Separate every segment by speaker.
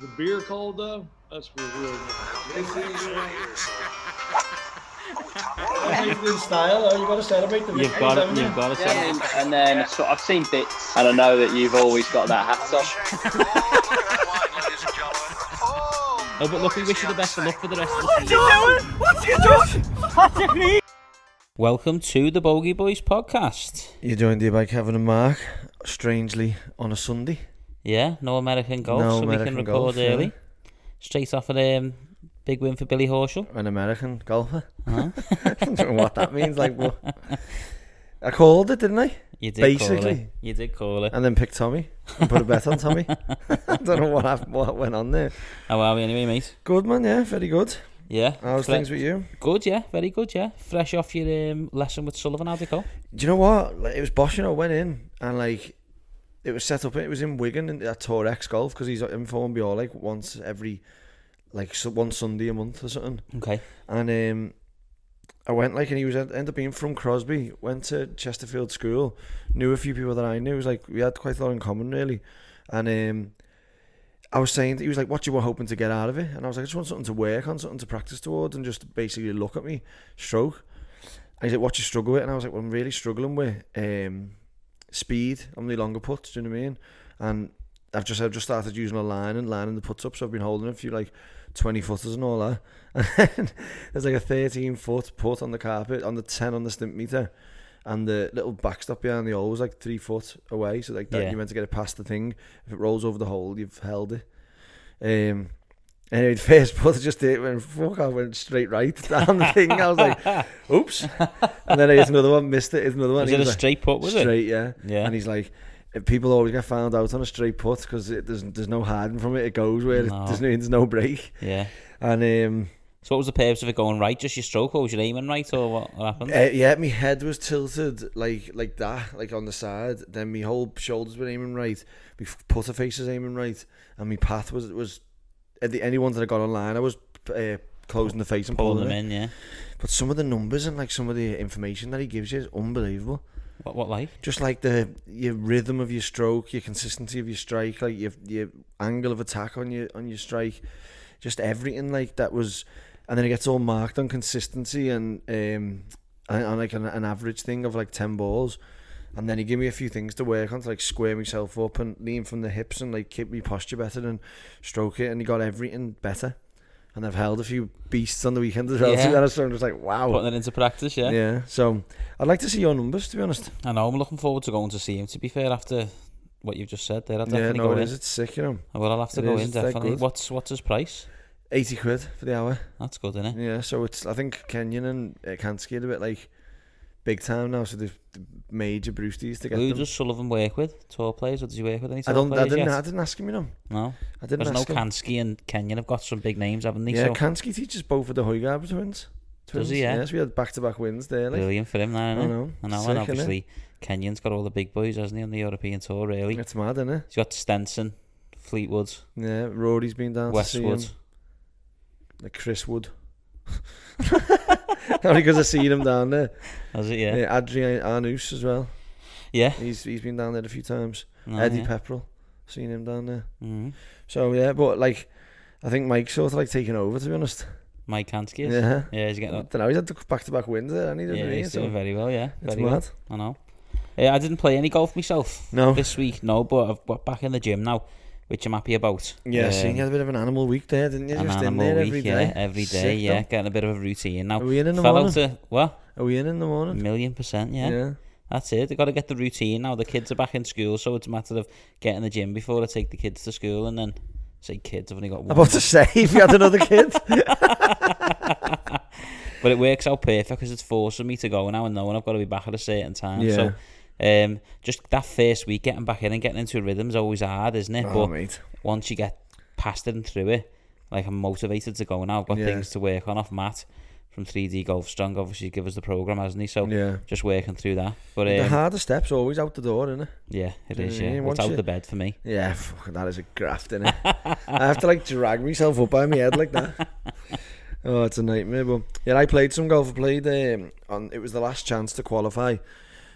Speaker 1: the beer cold though? That's real good. In style, though. You've got to celebrate the
Speaker 2: You've got to celebrate.
Speaker 3: And then so I've seen bits, and I know that you've always got that hat on.
Speaker 2: Oh, but look, we wish you the best of luck for the rest of the season.
Speaker 4: What's he doing?
Speaker 2: Welcome to the Bogey Boys podcast.
Speaker 4: You're joined here by Kevin and Mark, strangely on a Sunday.
Speaker 2: Yeah, no American golf, we can record early. Yeah. Straight off of big win for Billy Horschel.
Speaker 4: An American golfer.
Speaker 2: Uh-huh.
Speaker 4: I don't know what that means. Like, what? I called it, didn't I?
Speaker 2: You did
Speaker 4: basically.
Speaker 2: Call it. You did call it.
Speaker 4: And then picked Tommy and put a bet on Tommy. I don't know what went on there.
Speaker 2: How are we anyway, mate?
Speaker 4: Good, man, yeah, very good.
Speaker 2: Yeah.
Speaker 4: How's things with you?
Speaker 2: Good, yeah, very good, yeah. Fresh off your lesson with Sullivan, how'd it go?
Speaker 4: Do you know what? Like, it was bosh, you know, went in and like, it was set up, it was in Wigan at Tour X Golf, because he's informed me all like once every, like one Sunday a month or something.
Speaker 2: Okay.
Speaker 4: And I went like, and he was ended up being from Crosby, went to Chesterfield School, knew a few people that I knew. It was like, we had quite a lot in common really. And I was saying, he was like, what you were hoping to get out of it? And I was like, I just want something to work on, something to practice towards, and just basically look at me, stroke. And he's like, what you struggle with? And I was like, well, I'm really struggling with speed on the longer putts, do you know what I mean? And I've just started using a line and lining the putts up, so I've been holding a few like 20 footers and all that. And then there's like a 13-foot putt on the carpet, on the 10 on the stimp meter, and the little backstop behind the hole was like 3 foot away, so like that, you're meant to get it past the thing. If it rolls over the hole, you've held it. Anyway, the first putt I just did went straight right down the thing. I was like, oops. And then I hit another one, missed it, hit another one.
Speaker 2: Was it a straight putt, was it?
Speaker 4: Straight, yeah.
Speaker 2: Yeah.
Speaker 4: And he's like, people always get found out on a straight putt because there's no hiding from it. It goes where there's no break.
Speaker 2: Yeah.
Speaker 4: And
Speaker 2: so what was the purpose of it going right? Just your stroke, or was your aiming right, or what happened?
Speaker 4: Yeah, my head was tilted like that, like on the side. Then my whole shoulders were aiming right. My putter face was aiming right, and my path was any ones that I got online, I was closing the face and pulling them
Speaker 2: in. Yeah.
Speaker 4: But some of the numbers and like some of the information that he gives you is unbelievable.
Speaker 2: What like?
Speaker 4: Just like your rhythm of your stroke, your consistency of your strike, like your angle of attack on your strike, just everything like that was. And then it gets all marked on consistency and like an average thing of like 10 balls. And then he gave me a few things to work on to like square myself up and lean from the hips and like keep my posture better and stroke it. And he got everything better. And I've held a few beasts on the weekend as well.
Speaker 2: Yeah.
Speaker 4: So I'm just like, wow.
Speaker 2: Putting it into practice, yeah.
Speaker 4: Yeah. So I'd like to see your numbers, to be honest.
Speaker 2: I know, I'm looking forward to going to see him, to be fair, after what you've just said there. I'll definitely go in.
Speaker 4: It's sick, you know.
Speaker 2: Well, I'll have to go in, definitely. What's his price?
Speaker 4: 80 quid for the hour.
Speaker 2: That's good, isn't it?
Speaker 4: Yeah, so it's, I think Kenyon and Kansky are a bit like big time now, so the major Brewsties to get
Speaker 2: Who
Speaker 4: them.
Speaker 2: does Sullivan work with? Tour players, or does he work with any tour
Speaker 4: I
Speaker 2: players yet?
Speaker 4: I didn't ask him, you know.
Speaker 2: No?
Speaker 4: I didn't ask him.
Speaker 2: Kansky and Kenyon have got some big names, haven't they?
Speaker 4: Yeah,
Speaker 2: so.
Speaker 4: Kansky teaches both of the Hoygaard twins.
Speaker 2: Does he, yeah?
Speaker 4: Yes, we had back-to-back wins there. Like.
Speaker 2: Brilliant for him now, isn't it? I know,
Speaker 4: Sick,
Speaker 2: and obviously Kenyon's got all the big boys, hasn't he, on the European tour, really?
Speaker 4: It's mad, isn't it?
Speaker 2: He's got Stenson, Fleetwood.
Speaker 4: Yeah, Rory's been down
Speaker 2: Westwood.
Speaker 4: to see him. Like Chris Wood. Only because I've seen him down there.
Speaker 2: Has it, yeah?
Speaker 4: Adrian Arnoux as well.
Speaker 2: Yeah.
Speaker 4: He's been down there a few times.
Speaker 2: Oh,
Speaker 4: Eddie Pepperell, seen him down there.
Speaker 2: Mm-hmm.
Speaker 4: So yeah, but like, I think Mike's sort of like taking over, to be honest.
Speaker 2: Mike Kansky is?
Speaker 4: Yeah.
Speaker 2: Yeah, he's getting
Speaker 4: I don't know, he's had back-to-back wins there, and
Speaker 2: he's doing very well, yeah.
Speaker 4: It's
Speaker 2: very
Speaker 4: mad.
Speaker 2: Well. I know. I didn't play any golf myself this week, no, but I've got back in the gym now, which I'm happy about.
Speaker 4: Yeah, seeing you had a bit of an animal week there, didn't you?
Speaker 2: An
Speaker 4: Just
Speaker 2: animal
Speaker 4: in there
Speaker 2: week, every day,
Speaker 4: Sick,
Speaker 2: yeah.
Speaker 4: though.
Speaker 2: Getting a bit of a routine now.
Speaker 4: Are we in the morning?
Speaker 2: What?
Speaker 4: Are we in the morning?
Speaker 2: 1,000,000%, yeah.
Speaker 4: Yeah.
Speaker 2: That's it. They've got to get the routine now. The kids are back in school, so it's a matter of getting the gym before I take the kids to school, and then say kids. I've only got one.
Speaker 4: I'm about to say, if you had another kid.
Speaker 2: But it works out perfect because it's forcing me to go now and knowing I've got to be back at a certain time.
Speaker 4: Yeah.
Speaker 2: So just that first week, getting back in and getting into a rhythm is always hard, isn't it?
Speaker 4: Oh,
Speaker 2: but
Speaker 4: mate.
Speaker 2: once you get past it and through it, like, I'm motivated to go now. I've got things to work on off Matt from 3D Golf Strong. Obviously given us the programme, hasn't he? So just working through that. But
Speaker 4: the harder step's always out the door, isn't it?
Speaker 2: Yeah, it is. Yeah, it's out the bed for me.
Speaker 4: Yeah, fuck, that is a graft, isn't it? I have to like drag myself up by my head like that. Oh, it's a nightmare. But yeah, I played some golf. I played it was the last chance to qualify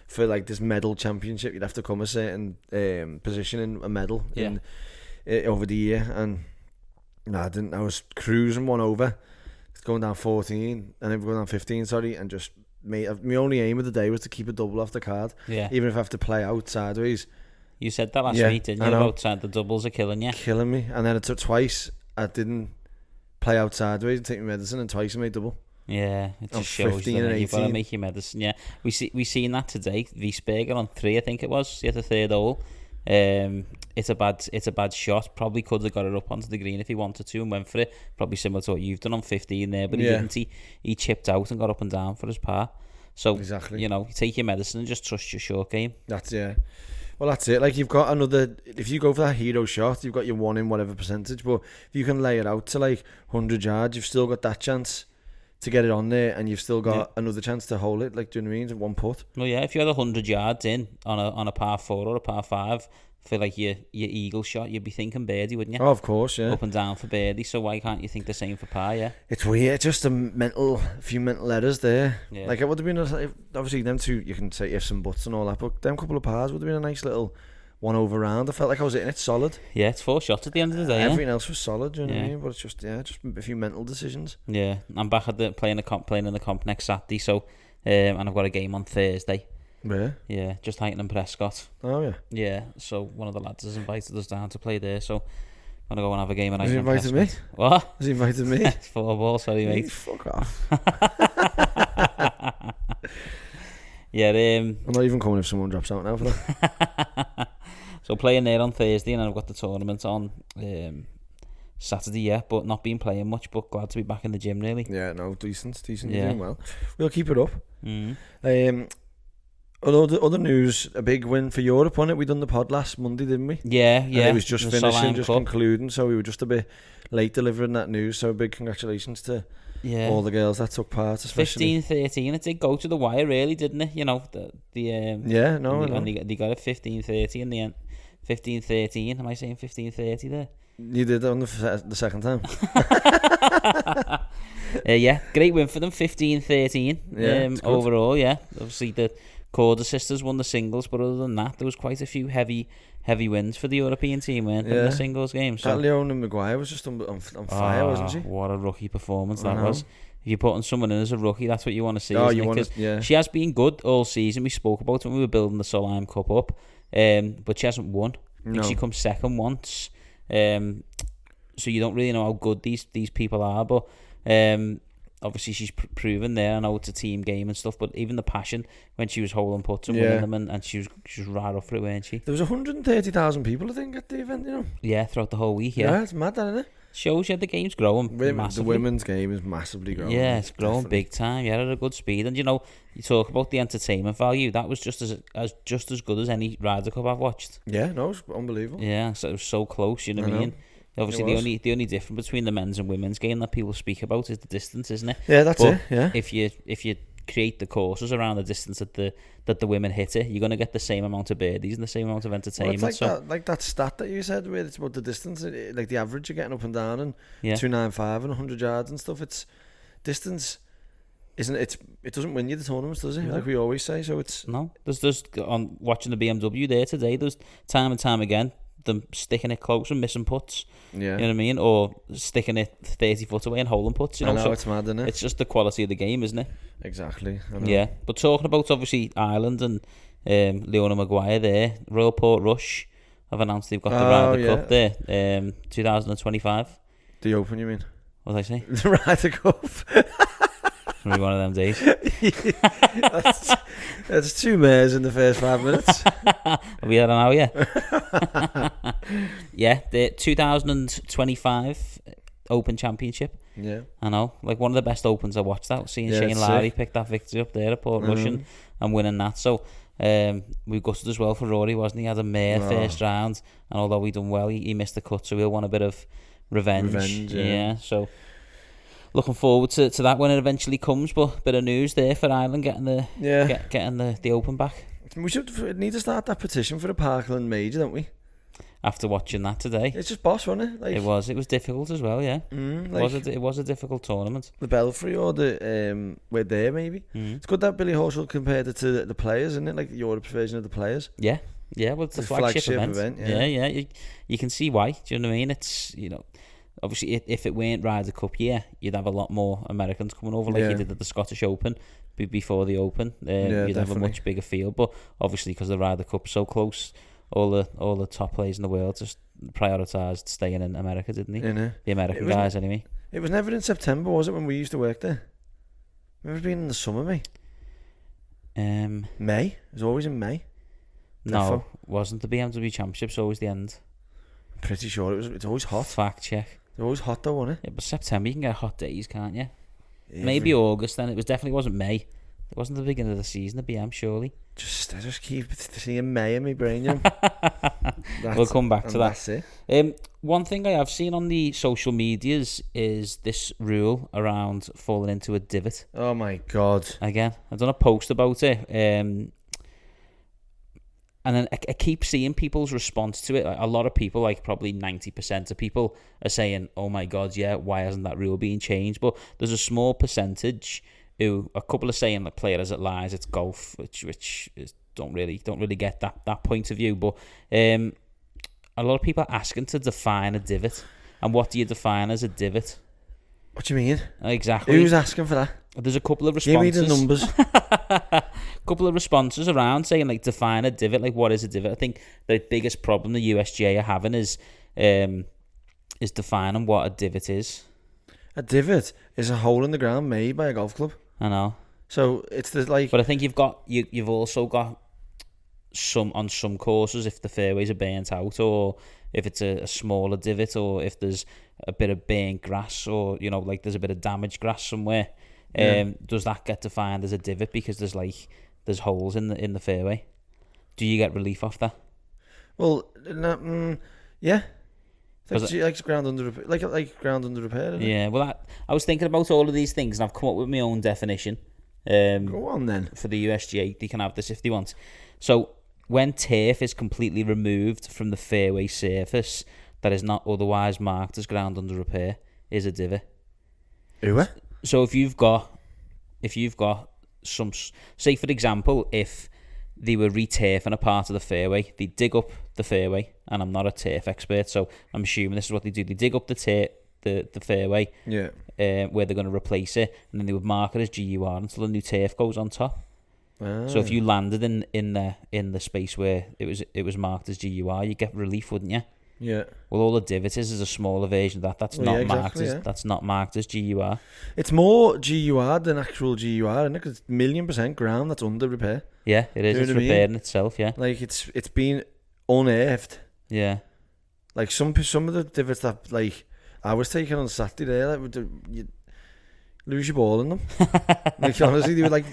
Speaker 4: for like this medal championship. You'd have to come a certain position in a medal over the year, and No, I didn't. I was cruising one over, going down 14, and then going down 15, sorry, and just my only aim of the day was to keep a double off the card.
Speaker 2: Yeah.
Speaker 4: Even if I have to play out sideways.
Speaker 2: You said that last week, didn't you? About the doubles are killing you.
Speaker 4: Killing me. And then it took twice. I didn't play out sideways and take my medicine, and twice I made double.
Speaker 2: Yeah, it just shows that you've got to make your medicine. Yeah, we seen that today. Wiesberger on 3, I think it was. He had the third hole. It's a bad shot. Probably could have got it up onto the green if he wanted to and went for it. Probably similar to what you've done on 15 there, but he didn't. He chipped out and got up and down for his par. So exactly, you take your medicine and just trust your short game.
Speaker 4: That's Well, that's it. Like, you've got another. If you go for that hero shot, you've got your one in whatever percentage. But if you can lay it out to like 100 yards, you've still got that chance to get it on there, and you've still got another chance to hold it. Like, do you know what I mean? At one putt.
Speaker 2: Well, yeah. If you had 100 yards in on a par 4 or a par 5 for like your eagle shot, you'd be thinking birdie, wouldn't you?
Speaker 4: Oh, of course, yeah.
Speaker 2: Up and down for birdie. So why can't you think the same for par? Yeah.
Speaker 4: It's weird. Just a few mental errors there. Yeah. Like, it would have been obviously them two. You can say ifs and buts and all that, but them couple of pars would have been a nice little one over round. I felt like I was hitting it solid.
Speaker 2: Yeah, it's 4 shots at the end of the day.
Speaker 4: Everything else was solid, do you know what I mean? But it's just a few mental decisions.
Speaker 2: Yeah, I'm back at playing in the comp next Saturday, so and I've got a game on Thursday.
Speaker 4: Where?
Speaker 2: Yeah, just Highton and Prescott.
Speaker 4: Oh yeah.
Speaker 2: Yeah, so one of the lads has invited us down to play there, so I'm gonna go and have a game.
Speaker 4: Has he invited me?
Speaker 2: What?
Speaker 4: Has he invited me?
Speaker 2: It's 4 ball, sorry mate.
Speaker 4: Fuck off.
Speaker 2: Yeah,
Speaker 4: I'm not even coming if someone drops out now for that.
Speaker 2: So playing there on Thursday, and I've got the tournament on Saturday, but not been playing much, but glad to be back in the gym, really.
Speaker 4: Yeah, no, decent, you're doing well. We'll keep it up.
Speaker 2: Mm-hmm.
Speaker 4: Other news, a big win for Europe on it. We done the pod last Monday, didn't we?
Speaker 2: Yeah.
Speaker 4: And it was just finishing, just concluding, so we were just a bit late delivering that news, so big congratulations to all the girls that took part, especially
Speaker 2: 15-13. It did go to the wire, really, didn't it? You know, and they got it 15-30 in the end. 15-13. Am I saying 15-30 there?
Speaker 4: You did it on the second time.
Speaker 2: Yeah, great win for them. 15-13 overall. Yeah, obviously the Corder sisters won the singles, but other than that, there was quite a few heavy wins for the European team, weren't there, in the singles game. So
Speaker 4: Leona Maguire was just on fire, wasn't she?
Speaker 2: What a rookie performance that was. If you're putting someone in as a rookie, that's what you want to see. She has been good all season. We spoke about it when we were building the Solheim Cup up, but she hasn't won. I think she comes second once. So you don't really know how good these people are, but obviously she's proven there. I know it's a team game and stuff, but even the passion when she was holding putts and winning them, and she was right up for it, weren't she?
Speaker 4: There was 130,000 people, I think, at the event. You know.
Speaker 2: Yeah, throughout the whole week. Yeah,
Speaker 4: it's mad, isn't it?
Speaker 2: Shows you the game's growing.
Speaker 4: The women's game is massively growing.
Speaker 2: Yeah, it's growing big time. Yeah, at a good speed. And you talk about the entertainment value. That was just as good as any Ryder Cup I've watched.
Speaker 4: Yeah, no, it's unbelievable.
Speaker 2: Yeah, so it was so close. You know what I mean? Obviously, the only difference between the men's and women's game that people speak about is the distance, isn't it?
Speaker 4: Yeah, that's it. Yeah.
Speaker 2: If you create the courses around the distance that the women hit it, you're going to get the same amount of birdies and the same amount of entertainment.
Speaker 4: Well, it's like that stat that you said where it's about the distance, like the average you're getting up and down and 295 and 100 yards and stuff. It's distance, isn't it? It doesn't win you the tournaments, does it? Yeah. Like we always say. So it's
Speaker 2: there's on watching the BMW there today. There's time and time again them sticking it close and missing putts. Yeah, you know what I mean, or sticking it 30 foot away and holding putts. You know,
Speaker 4: so it's mad, isn't it?
Speaker 2: It's just the quality of the game, isn't it?
Speaker 4: Exactly.
Speaker 2: Yeah, but talking about obviously Ireland and Leona Maguire there, Royal Portrush have announced they've got the Ryder Cup there, 2025.
Speaker 4: The Open, you mean?
Speaker 2: What did I say?
Speaker 4: The Ryder Cup.
Speaker 2: It's gonna be one of them days.
Speaker 4: That's 2 mares in the first 5 minutes.
Speaker 2: Are we there now? Yeah. Yeah, the 2025 Open Championship.
Speaker 4: Yeah.
Speaker 2: I know, like one of the best Opens I watched that. Seeing Shane Lowry pick that victory up there at Portrush and winning that. So we gutted as well for Rory, wasn't he? Had a mare first round, and although he done well, he missed the cut, so he'll want a bit of revenge. Yeah. So looking forward to that when it eventually comes. But bit of news there for Ireland getting the Open back.
Speaker 4: We need to start that petition for the Parkland Major, don't we?
Speaker 2: After watching that today,
Speaker 4: it's just boss, wasn't it? Like,
Speaker 2: it was difficult as well. Yeah, it was a difficult tournament.
Speaker 4: The Belfry or the we're there maybe. It's good that Billy Horschel compared it to the players, isn't it? Like Europe's version of the players.
Speaker 2: Yeah. Well, it's the flagship event. Yeah. You can see why. Do you know what I mean? It's obviously, if it weren't Ryder Cup year, you'd have a lot more Americans coming over, like you did at the Scottish Open before the Open. You'd have a much bigger field, but obviously because the Ryder Cup's so close, all the top players in the world just prioritised staying in America, didn't they? The American guys, anyway.
Speaker 4: It was never in September, was it, when we used to work there? Never been in the summer, mate. May? It was always in May.
Speaker 2: No, wasn't the BMW Championships always the end?
Speaker 4: I'm pretty sure it's always hot.
Speaker 2: Fact check.
Speaker 4: It's always hot though, wasn't it?
Speaker 2: Yeah, but September you can get hot days, can't you? Maybe August then. It definitely wasn't May. It wasn't the beginning of the season, the BM, surely.
Speaker 4: I just keep seeing May in my brain, you know.
Speaker 2: We'll come back to that.
Speaker 4: That's it.
Speaker 2: One thing I have seen on the social medias is this rule around falling into a divot.
Speaker 4: Oh my God.
Speaker 2: Again, I've done a post about it. And then I keep seeing people's response to it. Like, a lot of people, like probably 90% of people, are saying, oh my God, yeah, why hasn't that rule been changed? But there's a small percentage who, a couple are saying, like, play it as it lies, it's golf, which is, don't really get that point of view. But a lot of people are asking to define a divot. And what do you define as a divot?
Speaker 4: What do you mean?
Speaker 2: Exactly.
Speaker 4: Who's asking for that?
Speaker 2: There's a couple of responses.
Speaker 4: Give me the numbers.
Speaker 2: Couple of responses around saying, like, define a divot. Like, what is a divot? I think the biggest problem the USGA are having is defining what a divot is.
Speaker 4: A divot is a hole in the ground made by a golf club.
Speaker 2: I know.
Speaker 4: So it's the like.
Speaker 2: But I think you've also got on some courses, if the fairways are burnt out, or if it's a smaller divot, or if there's a bit of burnt grass, or like there's a bit of damaged grass somewhere. Does that get defined as a divot because there's holes in the fairway? Do you get relief off that?
Speaker 4: Well, yeah. Like ground under ground under repair. Isn't it?
Speaker 2: Yeah. Well, I was thinking about all of these things, and I've come up with my own definition.
Speaker 4: Go on then.
Speaker 2: For the USGA, they can have this if they want. So, when turf is completely removed from the fairway surface that is not otherwise marked as ground under repair, is a divot. So if you've got some, say for example, if they were re-turfing a part of the fairway, they dig up the fairway, and I'm not a turf expert, so I'm assuming this is what they do. They dig up the fairway, where they're going to replace it, and then they would mark it as GUR until the new turf goes on top. So if you landed in the space where it was marked as GUR, you get relief, wouldn't you?
Speaker 4: Yeah.
Speaker 2: Well, all the divots is a smaller version of that. That's not marked as GUR.
Speaker 4: It's more GUR than actual GUR, isn't it? 'Cause it's 1,000,000% ground that's under repair.
Speaker 2: Yeah, it is. It's repairing itself. Yeah.
Speaker 4: Like it's been unearthed.
Speaker 2: Yeah.
Speaker 4: Like some of the divots that like I was taking on Saturday there, like you lose your ball in them. Like honestly, they were like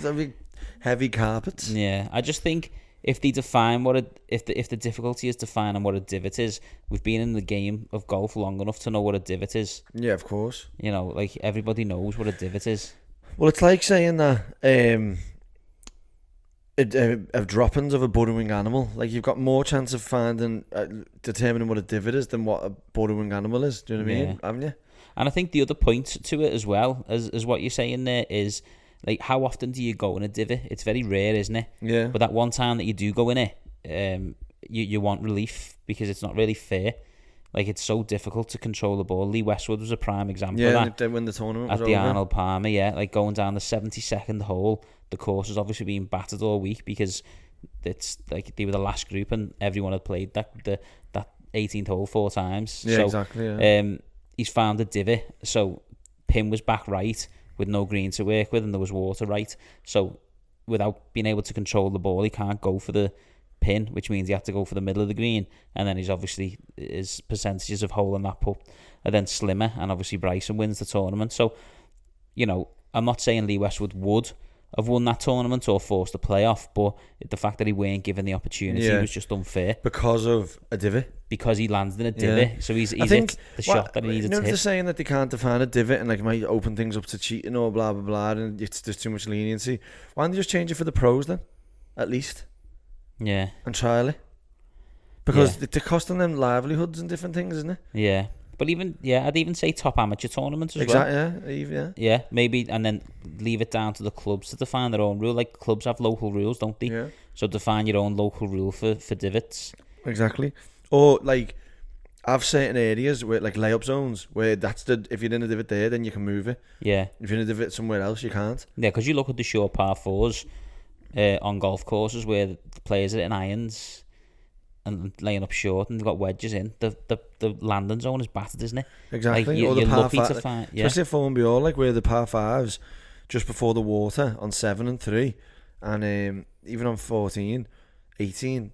Speaker 4: heavy carpets.
Speaker 2: Yeah, I just think if they define if the difficulty is defining what a divot is, we've been in the game of golf long enough to know what a divot is.
Speaker 4: Yeah, of course.
Speaker 2: Like everybody knows what a divot is.
Speaker 4: Well, it's like saying that of droppings of a burrowing animal. Like you've got more chance of determining what a divot is than what a burrowing animal is. Do you know what I mean? Haven't you?
Speaker 2: And I think the other point to it as well as what you're saying there is, like, how often do you go in a divot? It's very rare, isn't it?
Speaker 4: Yeah.
Speaker 2: But that one time that you do go in it, you want relief because it's not really fair. Like, it's so difficult to control the ball. Lee Westwood was a prime example of that.
Speaker 4: Yeah, when the tournament was
Speaker 2: at the
Speaker 4: over.
Speaker 2: Arnold Palmer, like going down the 72nd hole, the course has obviously been battered all week because it's like they were the last group and everyone had played that 18th hole 4 times.
Speaker 4: Yeah,
Speaker 2: so,
Speaker 4: exactly. Yeah.
Speaker 2: He's found a divot, so pin was back right with no green to work with, and there was water right. So without being able to control the ball, he can't go for the pin, which means he had to go for the middle of the green. And then his percentages of hole in that putt are then slimmer, and obviously Bryson wins the tournament. So, I'm not saying Lee Westwood would have won that tournament or forced a playoff, but the fact that he weren't given the opportunity was just unfair.
Speaker 4: Because of a divot? Because
Speaker 2: he landed in a divot. Yeah. So he's hit the shot that he needed to hit.
Speaker 4: They're saying that they can't define a divot and like it might open things up to cheating or blah, blah, blah, and there's too much leniency. Why don't they just change it for the pros then? At least.
Speaker 2: Yeah.
Speaker 4: And trial it. Because they're costing them livelihoods and different things, isn't it?
Speaker 2: Yeah. But I'd even say top amateur tournaments as
Speaker 4: well. Exactly,
Speaker 2: yeah, maybe, and then leave it down to the clubs to define their own rule. Like, clubs have local rules, don't they?
Speaker 4: Yeah.
Speaker 2: So define your own local rule for divots.
Speaker 4: Exactly. Or, like, have certain areas where like layup zones where if you're in a divot there, then you can move it.
Speaker 2: Yeah.
Speaker 4: If you're in a divot somewhere else, you can't.
Speaker 2: Yeah, because you look at the short par fours on golf courses where the players are in irons and laying up short, and they've got wedges in. The landing zone is battered, isn't it?
Speaker 4: Exactly.
Speaker 2: Like,
Speaker 4: or the
Speaker 2: you're
Speaker 4: par
Speaker 2: lucky to find,
Speaker 4: especially at Formby Hall, like where the par fives just before the water on 7 and 3, and even on 14, 18.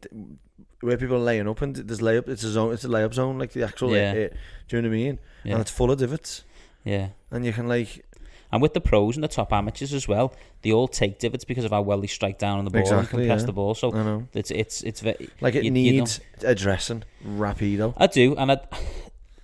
Speaker 4: Where people are laying up and there's layup, it's a layup zone, like the actual. Do you know what I mean? Yeah. And it's full of divots.
Speaker 2: Yeah.
Speaker 4: And you can like.
Speaker 2: And with the pros and the top amateurs as well, they all take divots because of how well they strike down on the ball and compress the ball. So
Speaker 4: I know.
Speaker 2: it's very
Speaker 4: like it needs addressing rapido.
Speaker 2: I do, and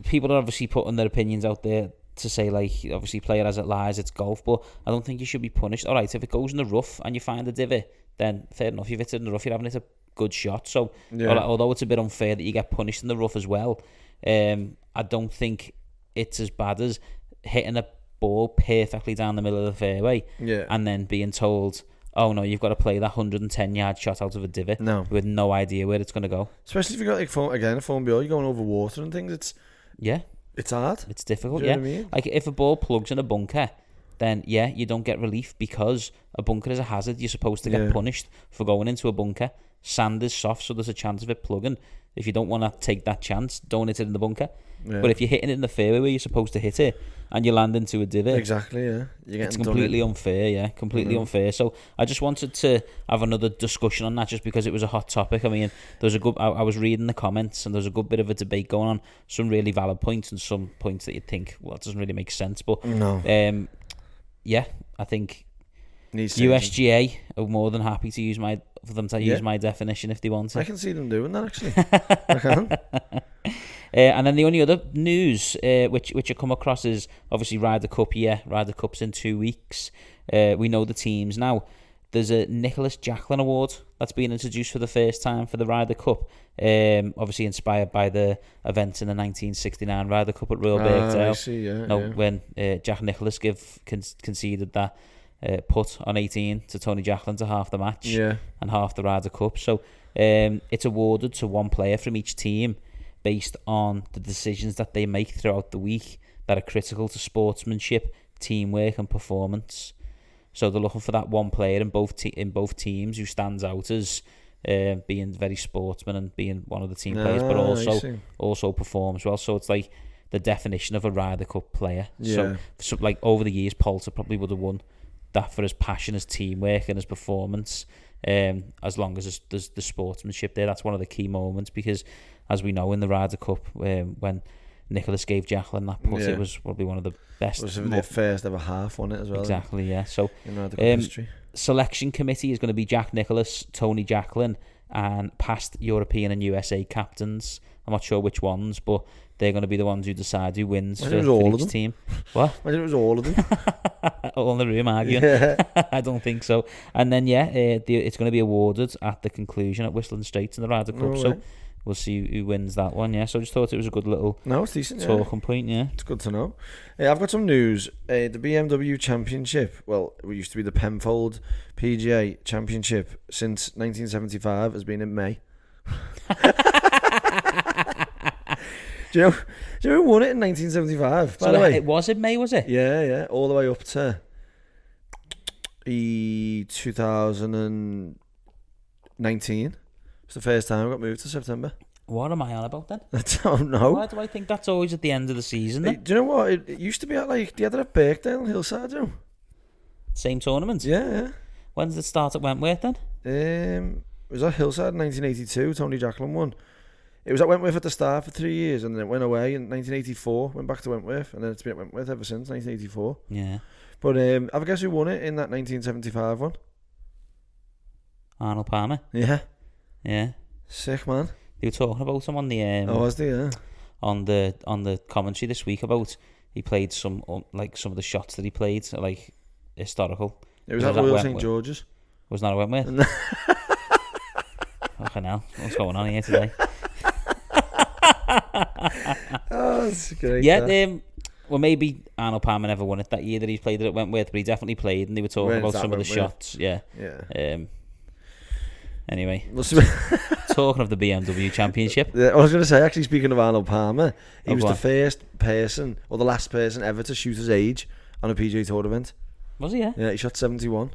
Speaker 2: people are obviously putting their opinions out there to say, like, obviously play it as it lies, it's golf, but I don't think you should be punished. All right, if it goes in the rough and you find a divot, then fair enough. You've hit it in the rough, you're having it a good shot. So although it's a bit unfair that you get punished in the rough as well, I don't think it's as bad as hitting a ball perfectly down the middle of the fairway and then being told, oh no, you've got to play that 110-yard shot out of a divot with no idea where it's going to go.
Speaker 4: Especially if you've got like a phone bill, you're going over water and things. It's hard.
Speaker 2: It's difficult.
Speaker 4: Do you know what I mean?
Speaker 2: Like if a ball plugs in a bunker, then you don't get relief because a bunker is a hazard. You're supposed to get punished for going into a bunker. Sand is soft, so there's a chance of it plugging. If you don't want to take that chance, don't hit it in the bunker. But if you're hitting it in the fairway where you're supposed to hit it and you land into a divot, it's completely unfair. Completely unfair. So I just wanted to have another discussion on that, just because it was a hot topic. I mean, I was reading the comments and there's a good bit of a debate going on. Some really valid points and some points that you'd think, well, it doesn't really make sense. But I think USGA are more than happy to use my definition if they want to.
Speaker 4: I can see them doing that, actually. I can.
Speaker 2: And then the only other news which I come across is obviously Ryder Cup. Ryder Cup's in 2 weeks. We know the teams now. There's a Nicholas Jacklin Award that's been introduced for the first time for the Ryder Cup. Obviously inspired by the events in the 1969 Ryder Cup at Royal Birkdale.
Speaker 4: I see,
Speaker 2: when Jack Nicklaus conceded that putt on 18 to Tony Jacklin to half the match and half the Ryder Cup. So it's awarded to one player from each team based on the decisions that they make throughout the week that are critical to sportsmanship, teamwork and performance. So they're looking for that one player in both teams who stands out as being very sportsman and being one of the team players, but also performs well. So it's like the definition of a Ryder Cup player. So like over the years, Poulter probably would have won that for his passion, his teamwork and his performance. As long as there's the sportsmanship there, that's one of the key moments, because as we know in the Ryder Cup, when Nicholas gave Jacklin that putt, it was probably one of the best.
Speaker 4: It was their first ever half, wasn't it, as well?
Speaker 2: Exactly, yeah. So
Speaker 4: in Ryder Cup history.
Speaker 2: Selection committee is going to be Jack Nicklaus, Tony Jacklin, and past European and USA captains. I'm not sure which ones, but they're going to be the ones who decide who wins for each team. What?
Speaker 4: I think it was all of them.
Speaker 2: All in the room arguing. I don't think so. And then it's going to be awarded at the conclusion at Whistling Straits in the Ryder Cup. So we'll see who wins that one. So I just thought it was a good little
Speaker 4: it's decent,
Speaker 2: talking point.
Speaker 4: It's good to know. I've got some news. The BMW Championship, well, it used to be the Penfold PGA Championship since 1975, has been in May. Do you know who won it in 1975? By the way,
Speaker 2: it was in May, was it?
Speaker 4: Yeah, all the way up to 2019. It's the first time it got moved to September.
Speaker 2: What am I on about then?
Speaker 4: I don't know.
Speaker 2: Why do I think that's always at the end of the season then?
Speaker 4: Do you know what? It used to be at the other at Birkdale and Hillside, you know?
Speaker 2: Same tournament?
Speaker 4: Yeah.
Speaker 2: When did it start at Wentworth then?
Speaker 4: It was at Hillside in 1982. Tony Jacklin won. It was at Wentworth at the start for 3 years, and then it went away in 1984. Went back to Wentworth, and then it's been at Wentworth ever since 1984.
Speaker 2: Yeah.
Speaker 4: But have a guess who won it in that 1975 one?
Speaker 2: Arnold Palmer.
Speaker 4: Yeah.
Speaker 2: Yeah.
Speaker 4: Sick, man.
Speaker 2: They were talking about him on the
Speaker 4: was they? Yeah.
Speaker 2: On the commentary this week about he played some of the shots that he played like historical.
Speaker 4: It was at Royal St George's.
Speaker 2: Was not at Wentworth. Fucking hell, what's going on here today?
Speaker 4: That's great.
Speaker 2: Yeah, well, maybe Arnold Palmer never won it that year that he played it at Wentworth, but he definitely played, and they were talking about some of the shots. Yeah. Anyway, talking of the BMW Championship.
Speaker 4: Yeah, I was going to say, actually, speaking of Arnold Palmer, he was the first person, or the last person ever to shoot his age on a PGA Tour event.
Speaker 2: Was he?
Speaker 4: Yeah, he shot 71.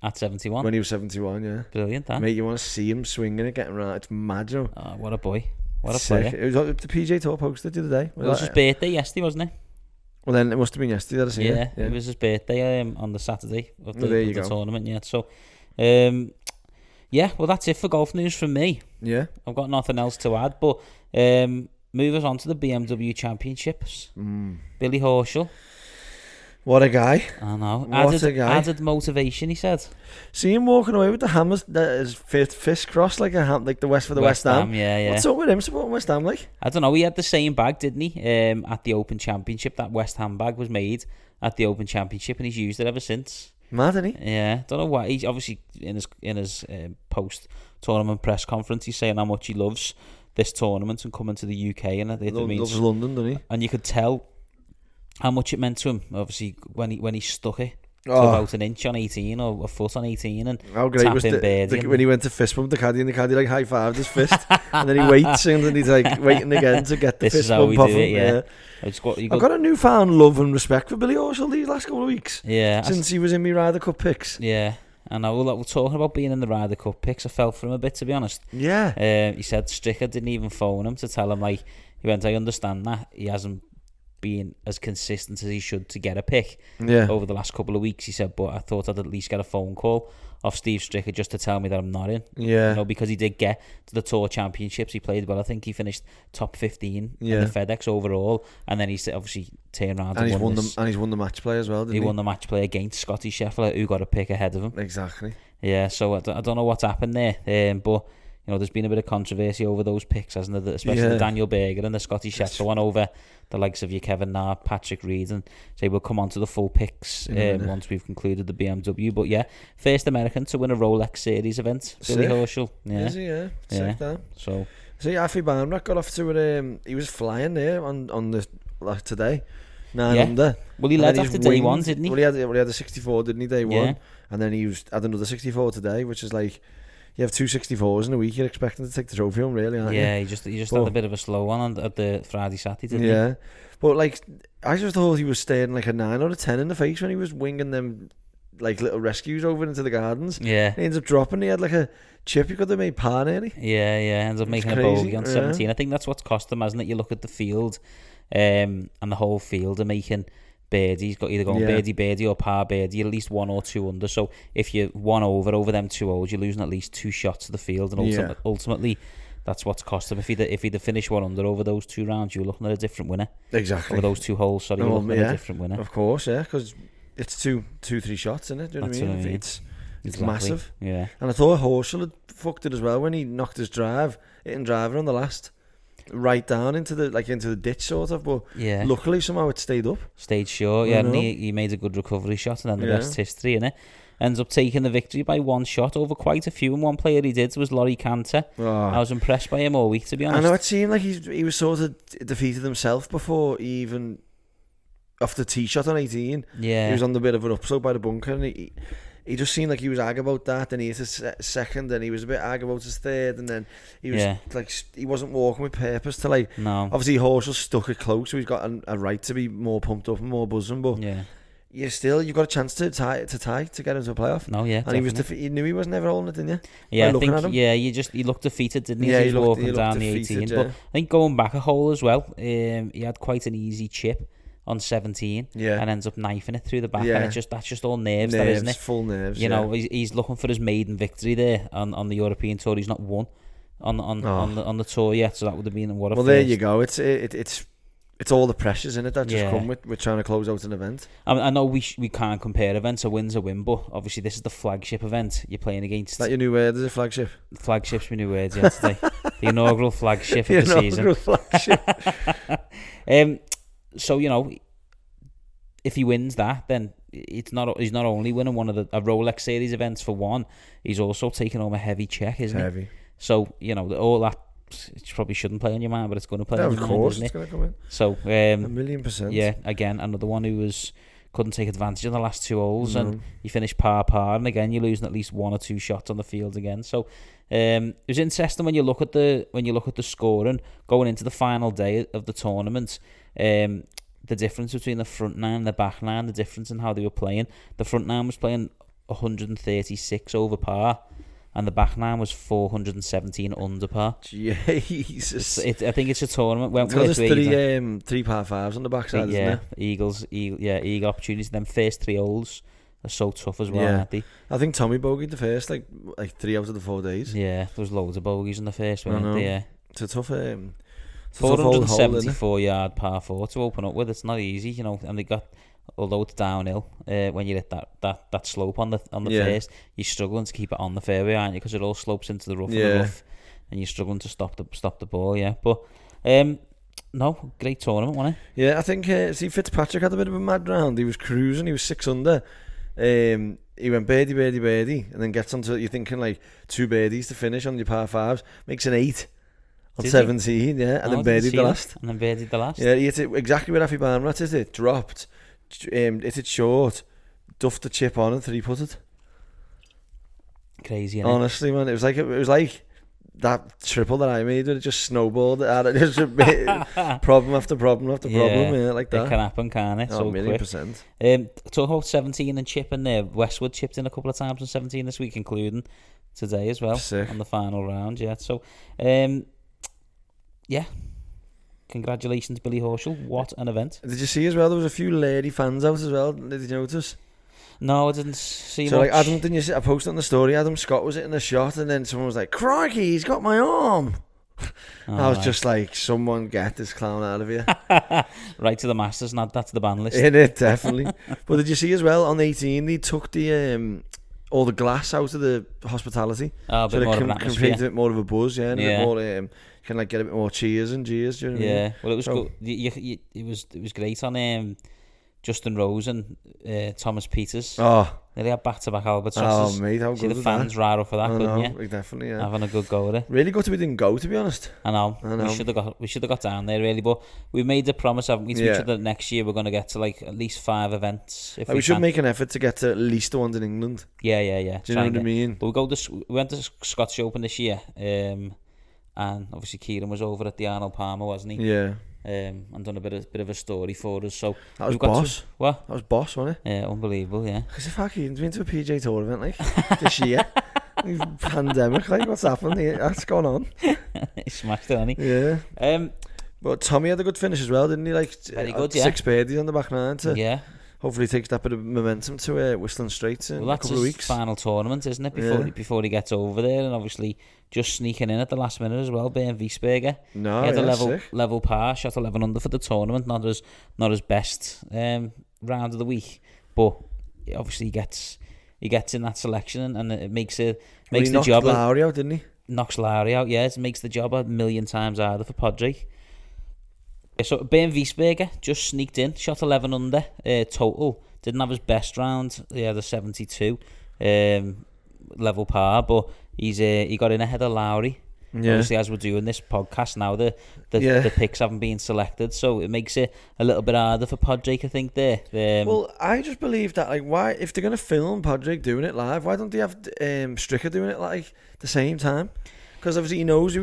Speaker 2: At 71?
Speaker 4: When he was 71, yeah.
Speaker 2: Brilliant, that.
Speaker 4: Mate, you want to see him swinging it, getting around. It's mad, you know.
Speaker 2: Oh, what a boy. What a
Speaker 4: Sick.
Speaker 2: player.
Speaker 4: It was the PGA Tour posted the other day.
Speaker 2: It was his birthday yesterday, wasn't it?
Speaker 4: Well, then it must have been yesterday that I seen it.
Speaker 2: Yeah, it was his birthday on the Saturday of the, tournament, yeah. So, yeah, well, that's it for golf news from me.
Speaker 4: Yeah.
Speaker 2: I've got nothing else to add, but move us on to the BMW Championships. Billy Horschel.
Speaker 4: What a guy.
Speaker 2: I know.
Speaker 4: What a guy.
Speaker 2: Added motivation, he said.
Speaker 4: See him walking away with the hammers, his fist crossed like like the West Ham.
Speaker 2: Yeah.
Speaker 4: What's up with him supporting West Ham, like?
Speaker 2: I don't know, he had the same bag, didn't he? At the Open Championship, that West Ham bag was made at the Open Championship, and he's used it ever since.
Speaker 4: Mad, isn't he?
Speaker 2: Yeah, don't know why. He's obviously in his post-tournament press conference, he's saying how much he loves this tournament and coming to the UK, and it means
Speaker 4: loves London, doesn't he?
Speaker 2: And you could tell how much it meant to him, obviously, when he stuck it to about an inch on 18 or a foot on 18 and
Speaker 4: how great was when he went to fist bump the caddy, and the caddy like high-fived his fist and then he waits and then he's like waiting again to get the
Speaker 2: this
Speaker 4: fist
Speaker 2: is how
Speaker 4: bump
Speaker 2: we
Speaker 4: off
Speaker 2: do
Speaker 4: him.
Speaker 2: it,
Speaker 4: I've got a newfound love and respect for Billy Horschel these last couple of weeks.
Speaker 2: Yeah.
Speaker 4: Since he was in my Ryder Cup picks.
Speaker 2: Yeah. And we're talking about being in the Ryder Cup picks. I fell for him a bit, to be honest.
Speaker 4: Yeah.
Speaker 2: He said Stricker didn't even phone him to tell him, like, he went, I understand that he hasn't been as consistent as he should to get a pick over the last couple of weeks, he said, but I thought I'd at least get a phone call off Steve Stricker just to tell me that I'm not in.
Speaker 4: Yeah.
Speaker 2: You know, because he did get to the Tour Championships, he played well. I think he finished top 15 in the FedEx overall, and then he's obviously turned around and
Speaker 4: he's won the match play as well, didn't he?
Speaker 2: He won the match play against Scotty Scheffler, who got a pick ahead of him.
Speaker 4: Exactly.
Speaker 2: Yeah, so I don't know what's happened there, but you know, there's been a bit of controversy over those picks, hasn't there? Especially the Daniel Berger and the Scotty Scheffler one over the likes of your Kevin Na, Patrick Reed, and say we'll come on to the full picks once we've concluded the BMW. But yeah, first American to win a Rolex Series event, Billy Horschel. Yeah,
Speaker 4: is he? Yeah, sick that.
Speaker 2: So
Speaker 4: see, Afi Barnrack got off to it. He was flying there on the today. 9 under.
Speaker 2: Well, he led after day one, didn't he?
Speaker 4: Well, he had a 64, didn't he? Day one, and then he had another 64 today, which is like. You have 2 64s in a week, you're expecting to take the trophy home, really, aren't you?
Speaker 2: Yeah, he just had a bit of a slow one at the Friday, Saturday, didn't he?
Speaker 4: Yeah, but like, I just thought he was staring like a 9 or a 10 in the face when he was winging them like little rescues over into the gardens.
Speaker 2: Yeah.
Speaker 4: He ends up dropping, he had like a chip, he could have made par nearly.
Speaker 2: Yeah, ends up making a bogey on 17. I think that's what's cost him, hasn't it? You look at the field, and the whole field are making birdie. He's got either going birdie or par birdie, at least 1 or 2 under. So if you're 1 over them 2 holes, you're losing at least 2 shots of the field, and ultimately that's what's cost him. If he'd finished 1 under over those 2 rounds, you're looking at a different winner.
Speaker 4: Exactly.
Speaker 2: Over those 2 holes, sorry, you're looking at a different winner.
Speaker 4: Of course, yeah, because it's 2-3 shots, isn't it? Do you know what I mean? It's massive. Yeah. And I thought Horschel had fucked it as well when he knocked his hitting driver on the last. Right down into the ditch sort of, but luckily somehow it stayed up.
Speaker 2: Stayed short, and he made a good recovery shot, and then the rest history, innit? Ends up taking the victory by 1 shot over quite a few, and one player he did was Laurie Cantor. I was impressed by him all week, to be honest.
Speaker 4: I know, it seemed like he was sort of defeated himself before he even off the tee shot on 18.
Speaker 2: Yeah,
Speaker 4: he was on the bit of an upslope by the bunker, and he just seemed like he was ag about that, and he hit his second, and he was a bit ag about his third, and then he was like, he wasn't walking with purpose to like.
Speaker 2: No.
Speaker 4: Obviously, Horschel stuck it close, so he's got a right to be more pumped up and more buzzing, but you've got a chance to get into a playoff.
Speaker 2: No, yeah,
Speaker 4: and he knew he wasn't ever holding it, didn't you?
Speaker 2: Yeah, I think he looked defeated, didn't he?
Speaker 4: Yeah,
Speaker 2: as
Speaker 4: he
Speaker 2: was walking down
Speaker 4: defeated,
Speaker 2: the 18. But I think going back a hole as well, he had quite an easy chip on 17 and ends up knifing it through the back, and that's just all nerves, that, isn't it?
Speaker 4: Full nerves.
Speaker 2: You know, he's looking for his maiden victory there on the European Tour. He's not won on the tour yet, so that would have been what a first.
Speaker 4: There you go. It's all the pressures in it that just come with trying to close out an event.
Speaker 2: I know we can't compare events. A win's a win, but obviously this is the flagship event you're playing against.
Speaker 4: Is that your new word? Is it flagship?
Speaker 2: Flagship's my new word, today. The inaugural flagship of the season.
Speaker 4: The inaugural flagship.
Speaker 2: So, you know, if he wins that, then he's not only winning one of a Rolex Series events for one, he's also taking home a heavy check, isn't it?
Speaker 4: Heavy.
Speaker 2: So, you know, all that, it probably shouldn't play on your mind, but it's going to play on your mind,
Speaker 4: of course,
Speaker 2: isn't
Speaker 4: it's
Speaker 2: it?
Speaker 4: going to come in.
Speaker 2: So,
Speaker 4: 1,000,000%.
Speaker 2: Yeah, again, another one who couldn't take advantage of the last 2 holes, and you finish par, and again, you're losing at least 1 or 2 shots on the field again. So, It was interesting when you look at the scoring going into the final day of the tournament. The difference between the front nine and the back nine, the difference in how they were playing. The front nine was playing 136 over par, and the back nine was 417 under par.
Speaker 4: Jesus.
Speaker 2: I think it's a tournament.
Speaker 4: There's three par fives on the backside, isn't it?
Speaker 2: Eagle opportunities. Them first 3 holes are so tough as well, aren't they?
Speaker 4: I think Tommy bogeyed the first, like 3 out of the 4 days.
Speaker 2: Yeah, there was loads of bogeys in the first one, weren't there? Yeah.
Speaker 4: It's a tough
Speaker 2: 474-yard par 4 to open up with. It's not easy, you know. And they got, although it's downhill, when you hit that slope on the first, you're struggling to keep it on the fairway, aren't you? Because it all slopes into the rough, and the rough, and you're struggling to stop the ball. Yeah, but no, great tournament, wasn't it?
Speaker 4: Yeah, I think Fitzpatrick had a bit of a mad round. He was cruising. He was 6 under. He went birdie, and then gets onto, you're thinking like 2 birdies to finish on your par 5s, makes an 8 on 17, and then birdied the last. Yeah, he hit it exactly where Effie Barnrat hit it, dropped, hit it short, duffed the chip on and 3-putted.
Speaker 2: Crazy,
Speaker 4: honestly, man. It was like that triple that I made, it just snowballed out. It just problem after problem after problem, like that.
Speaker 2: It can happen, can't it? So
Speaker 4: 1,000,000%.
Speaker 2: Talk about 17 and chipping there. Westwood chipped in a couple of times on 17 this week, including today as well.
Speaker 4: Sick.
Speaker 2: On the final round. Yeah. So, congratulations, Billy Horschel. What an event!
Speaker 4: Did you see as well? There was a few lady fans out as well. Did you notice?
Speaker 2: No, I didn't see
Speaker 4: so
Speaker 2: much.
Speaker 4: Like Adam, didn't you see? I posted on the story. Adam Scott was hitting a shot, and then someone was like, "Crikey, he's got my arm." I was just like, "Someone get this clown out of here!"
Speaker 2: Right to the Masters, not that to the ban list.
Speaker 4: In it, definitely. But did you see as well on 18? They took the all the glass out of the hospitality,
Speaker 2: so
Speaker 4: they can create a bit more of a buzz, and a bit more. You can like get a bit more cheers and jeers. Do you know what I mean?
Speaker 2: Well, it was good. It was great on Justin Rose and Thomas Peters. They had back-to-back albatrosses.
Speaker 4: Mate, how good was
Speaker 2: the fans
Speaker 4: that?
Speaker 2: rile up for that, couldn't you?
Speaker 4: Definitely,
Speaker 2: Having a good go at it.
Speaker 4: Really good to we didn't go, to be honest.
Speaker 2: I know. We should have got down there, really, but we made the promise, haven't we, to each other that next year we're going to get to like at least 5 events. If we
Speaker 4: should make an effort to get to at least the ones in England.
Speaker 2: Yeah.
Speaker 4: Do you know what I mean?
Speaker 2: But we went to Scottish Open this year, and obviously Kieran was over at the Arnold Palmer, wasn't he?
Speaker 4: Yeah.
Speaker 2: And done a bit of a story for us. So
Speaker 4: that was boss.
Speaker 2: What?
Speaker 4: That was boss, wasn't it?
Speaker 2: Yeah, unbelievable. Yeah.
Speaker 4: Because if Kieran's been to a PJ Tour event like this year, pandemic, like what's happened? What's going on?
Speaker 2: He smashed it, hasn't he?
Speaker 4: Yeah. But Tommy had a good finish as well, didn't he? Like
Speaker 2: very good.
Speaker 4: 6 birdies on the back nine to hopefully takes that bit of momentum to Whistling Straits in a couple of weeks.
Speaker 2: That's his final tournament, isn't it? Before he gets over there, and obviously just sneaking in at the last minute as well, being Wiesberger.
Speaker 4: No,
Speaker 2: he had a level par, shot 11 under for the tournament. Not his best round of the week, but obviously he gets in that selection, and it makes the job.
Speaker 4: Lowry out, didn't he?
Speaker 2: Knocks Lowry out. Yeah, it makes the job 1,000,000 times harder for Padraig. So Ben Wiesberger just sneaked in, shot 11 under total. Didn't have his best round. He had a 72 level par, but he got in ahead of Lowry. Yeah. Obviously, as we're doing this podcast now, the picks haven't been selected, so it makes it a little bit harder for Padraig, I think.
Speaker 4: Well, I just believe that, like, why, if they're gonna film Padraig doing it live, why don't they have Stricker doing it like the same time? Because obviously he knows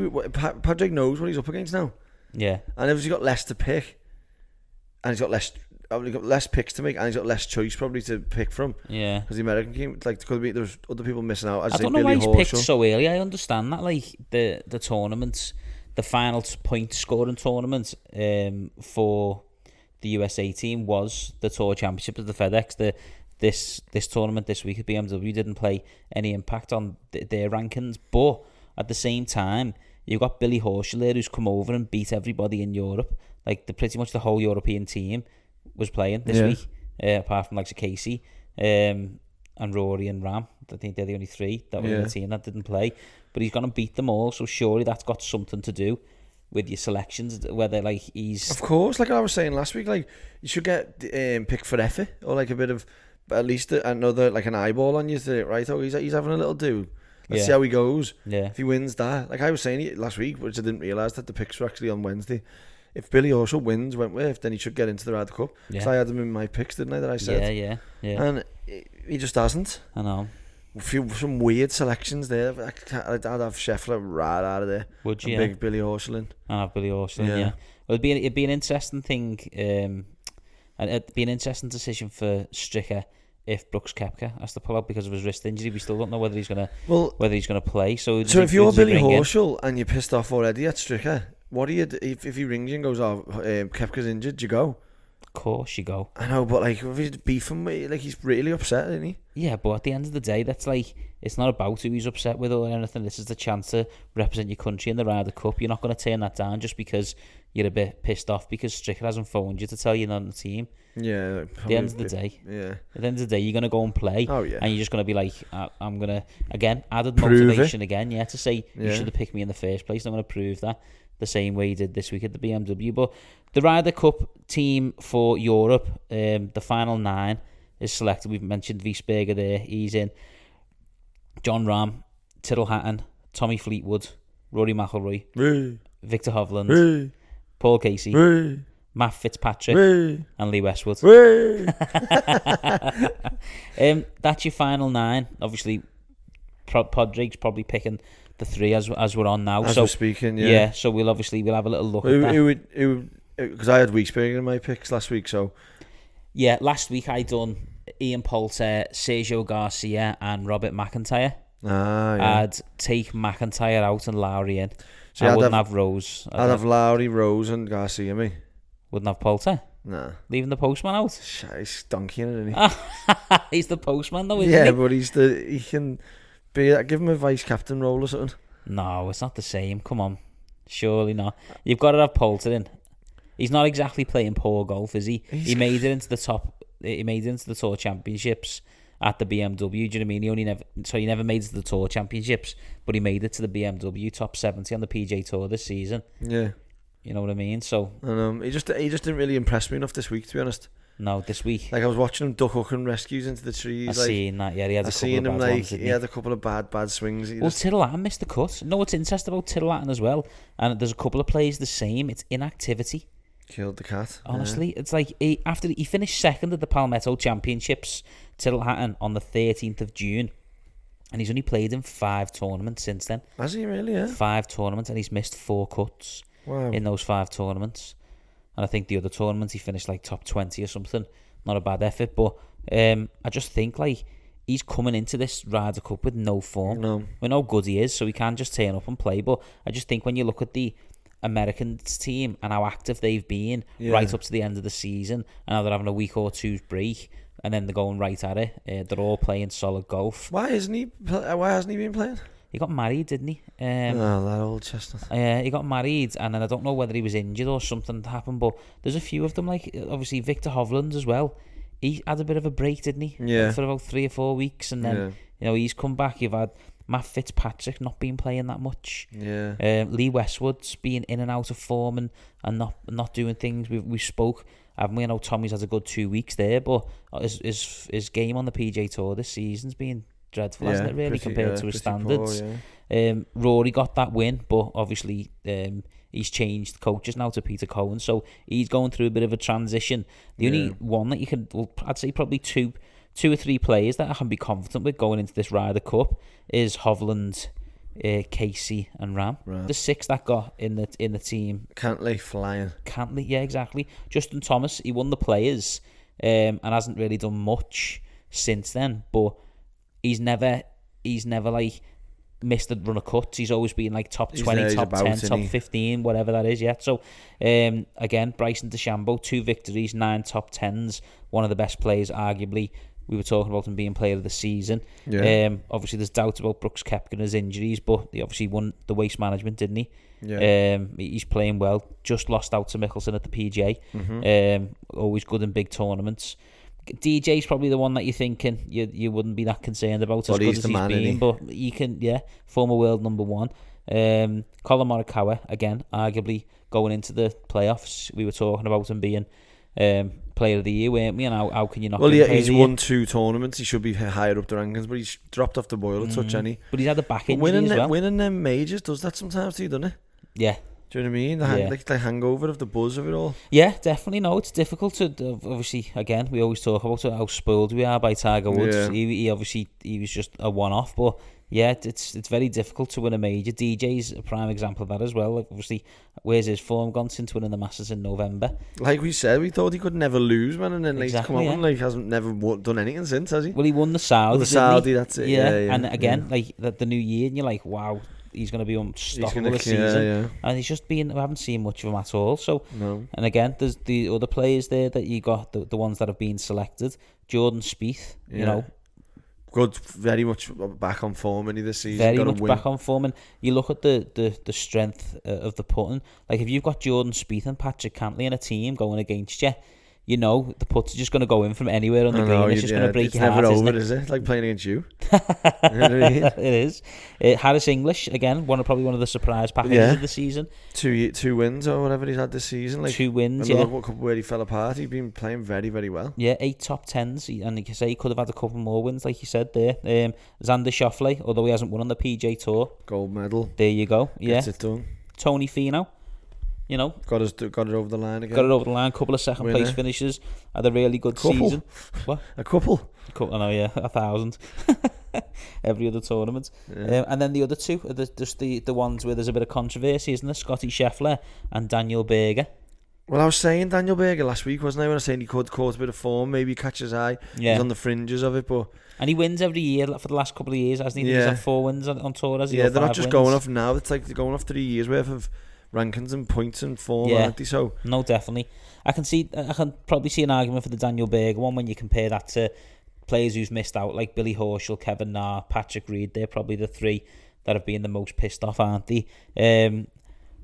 Speaker 4: Padraig knows what he's up against now.
Speaker 2: Yeah,
Speaker 4: and obviously got less to pick, and he's got less picks to make, and he's got less choice probably to pick from.
Speaker 2: Yeah,
Speaker 4: because the American team, like, there's other people missing out.
Speaker 2: I don't know why he's picked so early. I understand that, like the tournaments, the final point scoring tournament for the USA team was the Tour Championship of the FedEx. This tournament this week at BMW didn't play any impact on their rankings, but at the same time, you've got Billy Horschel there, who's come over and beat everybody in Europe. Like, pretty much the whole European team was playing this week, apart from like Casey and Rory and Ram. I think they're the only 3 that were in the team that didn't play. But he's going to beat them all, so surely that's got something to do with your selections, whether like he's...
Speaker 4: Of course, like I was saying last week, like you should get picked for effort, or like a bit of, at least another, like an eyeball on you to, right, oh, he's having a little do. Let's see how he goes.
Speaker 2: Yeah.
Speaker 4: If he wins that, like I was saying last week, which I didn't realise that the picks were actually on Wednesday. If Billy Horschel wins Wentworth, then he should get into the Ryder Cup. Yeah. So I had him in my picks, didn't I? That I said.
Speaker 2: Yeah.
Speaker 4: And he just hasn't.
Speaker 2: I know.
Speaker 4: some weird selections there. I'd have Scheffler right out of there.
Speaker 2: Would you?
Speaker 4: Big Billy Horschel in.
Speaker 2: I'd have Billy Horschel in, yeah. Well, it'd be an interesting thing, and it'd be an interesting decision for Stricker if Brooks Koepka has to pull out because of his wrist injury. We still don't know whether he's gonna play. So
Speaker 4: if you're Billy Horschel and you're pissed off already at Stricker, what do you do if he rings you and goes, Koepka's injured? Do you go?
Speaker 2: Of course you go.
Speaker 4: I know, but like if he's beefing with, like he's really upset, isn't he?
Speaker 2: Yeah, but at the end of the day, that's like, it's not about who he's upset with or anything. This is the chance to represent your country in the Ryder Cup. You're not going to turn that down just because you're a bit pissed off because Stricker hasn't phoned you to tell you not on the team.
Speaker 4: Yeah.
Speaker 2: At the end of the day.
Speaker 4: Yeah.
Speaker 2: At the end of the day, you're going to go and play.
Speaker 4: Oh, yeah.
Speaker 2: And you're just going to be like, I'm going to, again, added
Speaker 4: Prove
Speaker 2: motivation
Speaker 4: it.
Speaker 2: Again, to say you should have picked me in the first place. I'm going to prove that the same way he did this week at the BMW. But the Ryder Cup team for Europe, the final 9 is selected. We've mentioned Wiesberger there. He's in. John Rahm, Tyrrell Hatton, Tommy Fleetwood, Rory McIlroy, Victor Hovland, Paul Casey, Matt Fitzpatrick, and Lee Westwood. That's your final 9. Obviously, Podrick's probably picking the 3 as we're on now.
Speaker 4: As we're speaking, yeah.
Speaker 2: Yeah, so we'll have a little look at that.
Speaker 4: Because I had Wiesberger in my picks last week, so...
Speaker 2: Yeah, last week I done Ian Poulter, Sergio Garcia and Robert McIntyre.
Speaker 4: Yeah.
Speaker 2: I'd take McIntyre out and Lowry in.
Speaker 4: So
Speaker 2: I wouldn't have Rose.
Speaker 4: I'd have Lowry, Rose and Garcia, me.
Speaker 2: Wouldn't have Poulter?
Speaker 4: Nah.
Speaker 2: Leaving the postman out?
Speaker 4: He's donkeying it, isn't he?
Speaker 2: He's the postman though, isn't
Speaker 4: he?
Speaker 2: Yeah,
Speaker 4: but he can be... Give him a vice-captain role or something.
Speaker 2: No, it's not the same. Come on. Surely not. You've got to have Poulter in. He's not exactly playing poor golf, is he? He made it into the top. He made it into the Tour Championships at the BMW. Do you know what I mean? He never made it to the Tour Championships, but he made it to the BMW top 70 on the PGA Tour this season.
Speaker 4: Yeah,
Speaker 2: you know what I mean. So
Speaker 4: he just didn't really impress me enough this week, to be honest.
Speaker 2: No, this week.
Speaker 4: Like I was watching him duck hook and rescues into the trees.
Speaker 2: I seen that. Yeah, he had a couple of bad ones,
Speaker 4: he had a couple of bad swings.
Speaker 2: Tyrrell Hatton missed the cut. No, what's interesting about Tyrrell Hatton as well, and there's a couple of plays the same. It's inactivity.
Speaker 4: Killed the cat.
Speaker 2: Honestly, it's like after he finished second at the Palmetto Championships, Tyrrell Hatton, on the 13th of June, and he's only played in 5 tournaments since then.
Speaker 4: Has he really? Yeah.
Speaker 2: 5 tournaments, and he's missed 4 cuts in those 5 tournaments. And I think the other tournament he finished like top 20 or something. Not a bad effort, but I just think like he's coming into this Ryder Cup with no form.
Speaker 4: No.
Speaker 2: We know how good he is, so he can't just turn up and play. But I just think when you look at the Americans team and how active they've been right up to the end of the season, and now they're having a week or two's break, and then they're going right at it. They're all playing solid golf.
Speaker 4: Why hasn't he been playing?
Speaker 2: He got married, didn't he?
Speaker 4: That old chestnut.
Speaker 2: He got married, and then I don't know whether he was injured or something happened, but there's a few of them, like obviously Victor Hovland as well. He had a bit of a break, didn't he?
Speaker 4: Yeah.
Speaker 2: For about 3 or 4 weeks, and then he's come back. You've had Matt Fitzpatrick not been playing that much.
Speaker 4: Yeah.
Speaker 2: Lee Westwood's being in and out of form and not doing things. We spoke, haven't we? I know Tommy's had a good 2 weeks there, but his game on the PGA Tour this season's been dreadful, hasn't it, really, compared to his standards.
Speaker 4: Poor,
Speaker 2: Rory got that win, but obviously he's changed coaches now to Peter Cohen, so he's going through a bit of a transition. The only one that you can, I'd say probably two or three players that I can be confident with going into this Ryder Cup is Hovland, Casey and Rahm. The 6 that got in the team.
Speaker 4: Cantley flying.
Speaker 2: Cantley, yeah, exactly. Justin Thomas, he won the Players and hasn't really done much since then, but he's never like missed a run of cuts. He's always been like top 20, top 10, top 15, whatever that is. Yeah. So again, Bryson DeChambeau, 2 victories, 9 top 10s, one of the best players, arguably. We were talking about him being player of the season. Yeah. Obviously, there's doubts about Brooks Koepka and his injuries, but he obviously won the Waste Management, didn't he?
Speaker 4: Yeah.
Speaker 2: He's playing well. Just lost out to Mickelson at the PGA. Always good in big tournaments. DJ's probably the one that you're thinking you wouldn't be that concerned about as good as he's been, but he can, former world number 1. Colin Morikawa, again, arguably going into the playoffs. We were talking about him being player of the year, weren't we? And how can you not?
Speaker 4: Well, he's won 2 tournaments. He should be higher up the rankings, but he's dropped off the boil a touch, hasn't he?
Speaker 2: But he's had a back injury as well.
Speaker 4: Winning them majors does that sometimes too, doesn't it?
Speaker 2: Yeah.
Speaker 4: Do you know what I mean? The hangover of the buzz of it all.
Speaker 2: Yeah, definitely. No, it's difficult to obviously. Again, we always talk about how spoiled we are by Tiger Woods.
Speaker 4: Yeah.
Speaker 2: He obviously was just a one-off, but yeah, it's very difficult to win a major. DJ's a prime example of that as well. Like, obviously, where's his form gone since winning the Masters in November?
Speaker 4: Like we said, we thought he could never lose, man, and then he's come up and hasn't never done anything since, has he?
Speaker 2: Well, he won the Saudi.
Speaker 4: That's it.
Speaker 2: Yeah, and again, like the new year, and you're like, wow. He's going to be unstoppable this season, and he's just been. I haven't seen much of him at all. So, and again, there's the other players there that you got, the ones that have been selected. Jordan Spieth, you know,
Speaker 4: good, very much back on form in this season.
Speaker 2: Very much back on form, and you look at the strength of the putting. Like if you've got Jordan Spieth and Patrick Cantley in a team going against you. You know, the putts are just going to go in from anywhere on the green. It's just going to break your heart,
Speaker 4: isn't it?
Speaker 2: It's
Speaker 4: never over, is it? Like playing against you.
Speaker 2: You know what I mean? It is. Harris English, again, probably one of the surprise packages of the season.
Speaker 4: 2 wins or whatever he's had this season. Like
Speaker 2: 2 wins,
Speaker 4: look where he fell apart. He's been playing very, very well.
Speaker 2: Yeah, 8 top 10s. And like you say, he could have had a couple more wins, like you said there. Xander Schauffele, although he hasn't won on the PJ Tour.
Speaker 4: Gold medal.
Speaker 2: There you go. Yeah.
Speaker 4: Gets it done.
Speaker 2: Tony Finau. You know,
Speaker 4: got it over the line again.
Speaker 2: Got it over the line. Couple of second place finishes. Had a really good season. What?
Speaker 4: A couple.
Speaker 2: I know, yeah, 1,000. Every other tournament. Yeah. And then the other two are just the ones where there's a bit of controversy, isn't there? Scotty Scheffler and Daniel Berger.
Speaker 4: Well, I was saying Daniel Berger last week, wasn't I? When I was saying he could caught a bit of form, maybe catch his eye. Yeah. He's on the fringes of it, but.
Speaker 2: And he wins every year for the last couple of years, hasn't he? Yeah. He's had 4 wins on tour, has he?
Speaker 4: Yeah, they're not just going off now. It's like they're going off 3 years worth of rankings and points and form, aren't they? So
Speaker 2: no, definitely. I can probably see an argument for the Daniel Berger one when you compare that to players who's missed out, like Billy Horschel, Kevin Na, Patrick Reed. They're probably the 3 that have been the most pissed off, aren't they?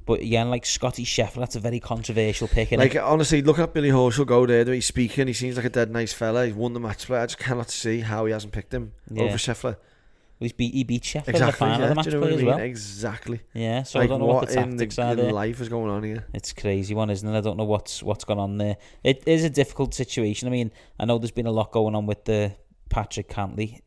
Speaker 2: But again, like Scotty Scheffler, that's a very controversial pick.
Speaker 4: Like honestly, look at Billy Horschel go there. He's speaking. He seems like a dead nice fella. He's won the match play. I just cannot see how he hasn't picked him over Scheffler.
Speaker 2: He beat Scheffler in the final of the match play as well.
Speaker 4: Exactly.
Speaker 2: Yeah, so like I don't know what the tactics are there.
Speaker 4: Life is going on here.
Speaker 2: It's a crazy one, isn't it? I don't know what's gone on there. It is a difficult situation. I mean, I know there's been a lot going on with the Patrick Reed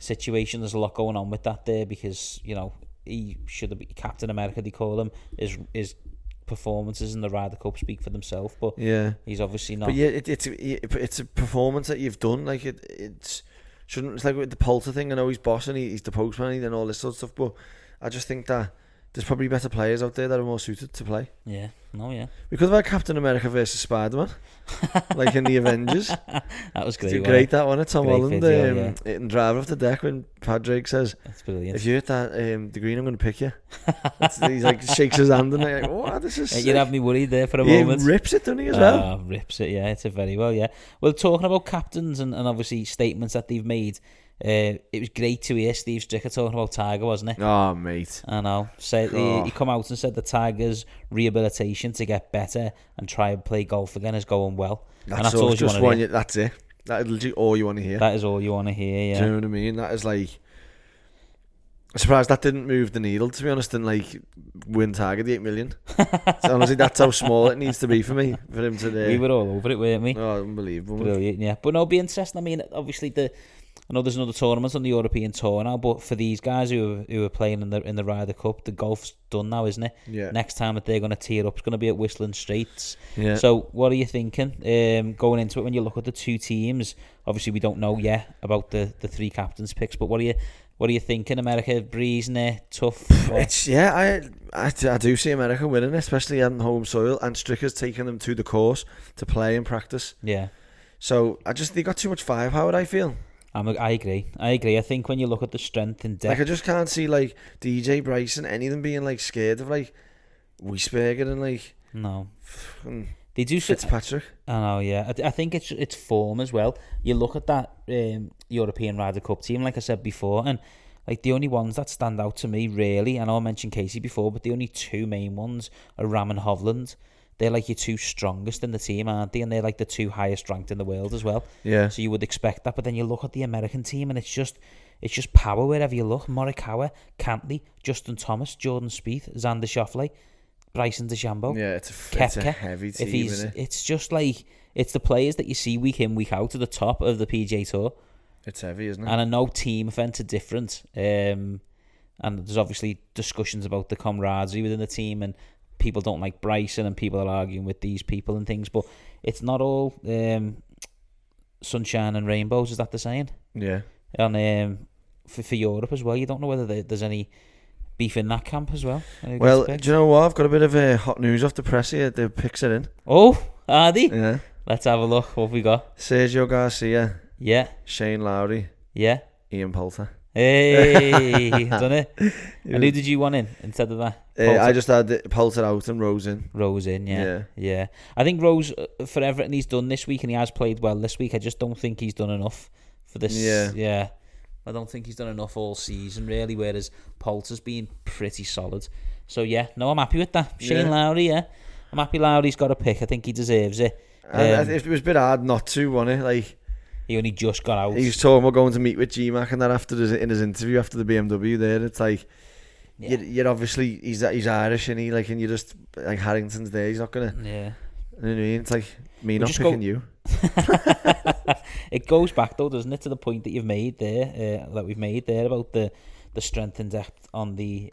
Speaker 2: situation. There's a lot going on with that there because, you know, he should have been Captain America, they call him. His performances in the Ryder Cup speak for themselves, but he's obviously not.
Speaker 4: But yeah, it's a performance that you've done. Like it's like with the Poulter thing. I know he's boss and he's the postman and all this sort of stuff, but I just think that there's probably better players out there that are more suited to play.
Speaker 2: Yeah,
Speaker 4: we could have had Captain America versus Spider-Man, like in the Avengers.
Speaker 2: That was great.
Speaker 4: It's great that one at Tom Holland, hitting driver off the deck when Padraig says,
Speaker 2: "That's brilliant.
Speaker 4: If you hit that the green, I'm going to pick you." He's like shakes his hand and I'm like, "What? This is."
Speaker 2: You'd have me worried there for a moment.
Speaker 4: He rips it, doesn't he, as well?
Speaker 2: Rips it. Yeah, it's a very well. Yeah. Well, talking about captains and obviously statements that they've made. It was great to hear Steve Stricker talking about Tiger, wasn't it?
Speaker 4: Oh, mate.
Speaker 2: I know. He come out and said that Tiger's rehabilitation to get better and try and play golf again is going well.
Speaker 4: That's all you want to hear. That's it. That is literally all you want to hear.
Speaker 2: That is all you want to hear, yeah.
Speaker 4: Do you know what I mean? That is like... I'm surprised that didn't move the needle, to be honest, and like win Tiger the 8 million. So honestly, that's how small it needs to be for me, for him to...
Speaker 2: We were all over it, weren't we?
Speaker 4: Oh, unbelievable.
Speaker 2: Brilliant, yeah. But no, it'll be interesting. I mean, obviously I know there's another tournament on the European Tour now, but for these guys who are playing in the Ryder Cup, the golf's done now, isn't it?
Speaker 4: Yeah.
Speaker 2: Next time that they're going to tear up is going to be at Whistling Straits.
Speaker 4: Yeah.
Speaker 2: So what are you thinking going into it when you look at the 2 teams? Obviously, we don't know yet about the 3 captains' picks, but what are you thinking? America breezing it, tough?
Speaker 4: I do see America winning, especially on home soil, and Stricker's taking them to the course to play and practice.
Speaker 2: Yeah.
Speaker 4: So they got too much firepower, I feel.
Speaker 2: I agree. I think when you look at the strength and depth,
Speaker 4: like I just can't see like DJ Bryson, any of them being like scared of like Wiesberger and like
Speaker 2: they do
Speaker 4: Fitzpatrick.
Speaker 2: I know, yeah. I think it's form as well. You look at that European Ryder Cup team, like I said before, and like the only ones that stand out to me really, I know I mentioned Casey before, but the only 2 main ones are Ram and Hovland. They're like your 2 strongest in the team, aren't they? And they're like the 2 highest ranked in the world as well.
Speaker 4: Yeah.
Speaker 2: So you would expect that, but then you look at the American team, and it's just power wherever you look. Morikawa, Cantley, Justin Thomas, Jordan Spieth, Xander Schauffele, Bryson DeChambeau.
Speaker 4: Yeah, it's a heavy team, isn't it?
Speaker 2: It's just like it's the players that you see week in, week out at the top of the PGA Tour.
Speaker 4: It's heavy, isn't it?
Speaker 2: And I know team events are different. and there's obviously discussions about the camaraderie within the team, and people don't like Bryson, and people are arguing with these people and things, but it's not all sunshine and rainbows, is that the saying?
Speaker 4: Yeah.
Speaker 2: And for Europe as well, you don't know whether there's any beef in that camp as well.
Speaker 4: Well, do you know what? I've got a bit of hot news off the press here. The picks are in.
Speaker 2: Oh, are they?
Speaker 4: Yeah.
Speaker 2: Let's have a look. What have we got?
Speaker 4: Sergio Garcia.
Speaker 2: Yeah.
Speaker 4: Shane Lowry.
Speaker 2: Yeah.
Speaker 4: Ian Poulter.
Speaker 2: Hey, done it. And who did you want in instead of that?
Speaker 4: I just had Poulter out and Rose in.
Speaker 2: Rose in, yeah. I think Rose, for everything he's done this week, and he has played well this week, I just don't think he's done enough for this. Yeah. I don't think he's done enough all season, really, whereas Poulter's been pretty solid. So, yeah, no, I'm happy with that. Shane Lowry, yeah. I'm happy Lowry's got a pick. I think he deserves it.
Speaker 4: It was a bit hard not to, wasn't it? Like,
Speaker 2: he only just got out.
Speaker 4: He was talking about going to meet with G-Mac and that in his interview after the BMW there. It's like, you're obviously, he's Irish, and and you're just, like, Harrington's there, he's not going to.
Speaker 2: Yeah.
Speaker 4: You know what I mean? It's like, me not picking you.
Speaker 2: It goes back, though, doesn't it, to the point that you've made there, that we've made there about the strength and depth on the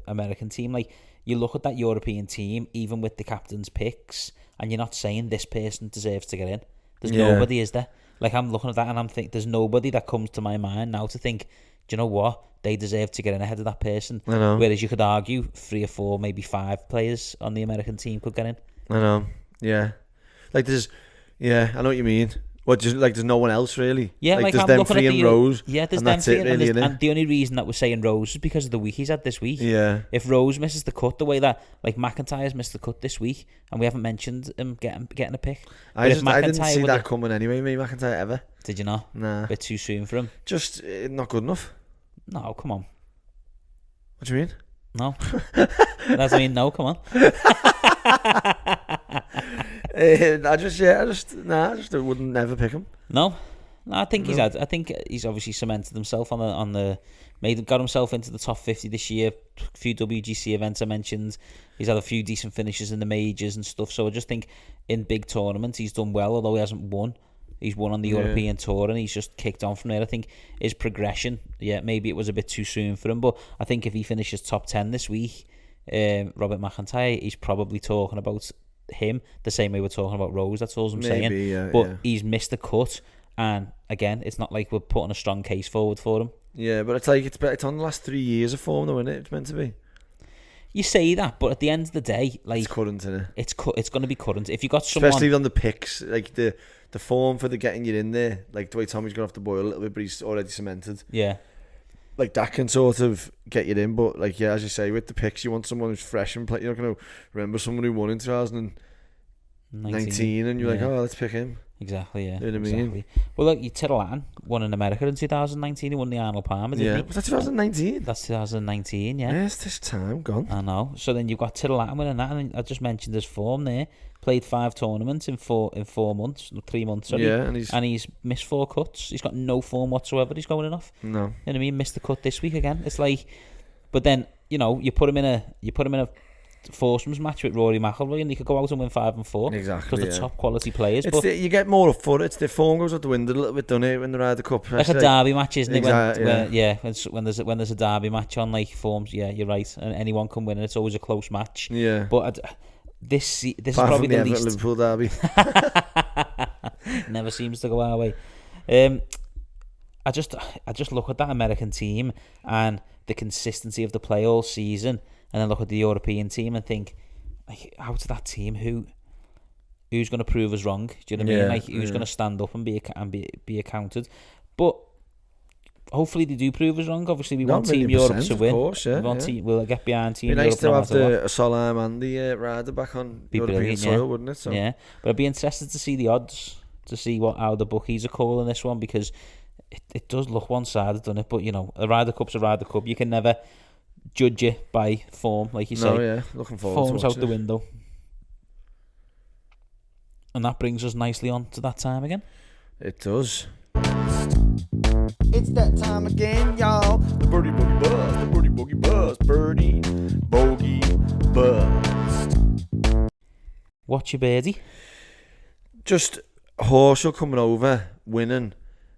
Speaker 2: American team. Like, you look at that European team, even with the captain's picks, and you're not saying this person deserves to get in. There's nobody, is there? Like, I'm looking at that and I'm thinking, there's nobody that comes to my mind now to think, do you know what? They deserve to get in ahead of that person.
Speaker 4: I know.
Speaker 2: Whereas you could argue 3 or 4, maybe 5 players on the American team could get in.
Speaker 4: I know. Yeah. Like, I know what you mean. There's no one else really.
Speaker 2: Yeah, like
Speaker 4: there's
Speaker 2: I'm
Speaker 4: them
Speaker 2: looking
Speaker 4: 3
Speaker 2: at
Speaker 4: and Rose.
Speaker 2: Yeah, there's
Speaker 4: and
Speaker 2: them
Speaker 4: that's
Speaker 2: 3
Speaker 4: it really,
Speaker 2: and the only reason that we're saying Rose is because of the week he's had this week.
Speaker 4: Yeah.
Speaker 2: If Rose misses the cut the way that, like, McIntyre's missed the cut this week, and we haven't mentioned him getting a pick.
Speaker 4: I didn't see that coming anyway, me McIntyre, ever.
Speaker 2: Did you not?
Speaker 4: Nah.
Speaker 2: A bit too soon for him.
Speaker 4: Just not good enough.
Speaker 2: No, come on.
Speaker 4: What do you mean?
Speaker 2: No. That's mean no, come on.
Speaker 4: I just wouldn't never pick him.
Speaker 2: No, I think I think he's obviously cemented himself got himself into the top 50 this year. A few WGC events I mentioned. He's had a few decent finishes in the majors and stuff. So I just think in big tournaments he's done well, although he hasn't won. He's won on the European tour and he's just kicked on from there. I think his progression, maybe it was a bit too soon for him, but I think if he finishes top 10 this week, Robert McIntyre, he's probably talking about him the same way we're talking about Rose. That's all I'm saying. But he's missed the cut, and again, it's not like we're putting a strong case forward for him.
Speaker 4: Yeah, but it's like it's on the last 3 years of form, though, isn't it? It's meant to be.
Speaker 2: You say that, but at the end of the day, like,
Speaker 4: it's current, isn't it?
Speaker 2: It's going to be current. If you got someone,
Speaker 4: especially on the picks, like the form for the getting you in there, like the way Tommy's gonna have to boil a little bit, but he's already cemented.
Speaker 2: Yeah.
Speaker 4: Like, that can sort of get you in, but like, as you say, with the picks, you want someone who's fresh and play. You're not going to remember someone who won in 2019 and you're like, oh, let's pick him.
Speaker 2: Exactly, yeah.
Speaker 4: You know what I mean?
Speaker 2: Well, look, Tittle won in America in 2019. He won the Arnold Palmer, didn't he?
Speaker 4: Was that 2019?
Speaker 2: That's 2019, yeah.
Speaker 4: Yes, this time gone.
Speaker 2: I know. So then you've got Tittle winning that, and I just mentioned his form there. Played 5 tournaments in 4 months, 3 months. Sorry.
Speaker 4: Yeah, and he's
Speaker 2: missed 4 cuts. He's got no form whatsoever. He's going enough.
Speaker 4: No.
Speaker 2: You know what I mean? Missed the cut this week again. It's like, but then you put him in a foursomes match with Rory McIlroy, and he could go out and win 5 and 4.
Speaker 4: Exactly.
Speaker 2: Because they're top quality players.
Speaker 4: You get more up for it. It's the form goes out the window a little bit, doesn't it? When the Ryder Cup,
Speaker 2: like a derby match, isn't it?
Speaker 4: When
Speaker 2: there's a derby match on, like, forms. Yeah, you're right, and anyone can win, and it's always a close match.
Speaker 4: Yeah.
Speaker 2: But this is probably the least.
Speaker 4: Liverpool derby.
Speaker 2: Never seems to go our way. I just look at that American team and the consistency of the play all season, and then look at the European team and think, like, out of that team, who's going to prove us wrong? Do you know what I mean? Like, who's going to stand up and be accounted? But hopefully they do prove us wrong. Obviously, we want Team Europe to win.
Speaker 4: Of course, yeah.
Speaker 2: We'll get behind Team Europe.
Speaker 4: It'd be nice to have the Solheim and the Ryder back on European soil, wouldn't it? So.
Speaker 2: Yeah, but I'd be interested to see the odds, to see how the bookies are calling this one, because it does look one-sided, doesn't it? But, a Ryder Cup's a Ryder Cup. You can never judge it by form, like you say.
Speaker 4: No, yeah, looking forward
Speaker 2: Form's
Speaker 4: to
Speaker 2: out the window. And that brings us nicely on to that time again.
Speaker 4: It does. It's that time again, y'all. The birdie boogie bust, the birdie boogie bust, birdie bogey bust.
Speaker 2: What's your birdie?
Speaker 4: Just Horschel coming over, winning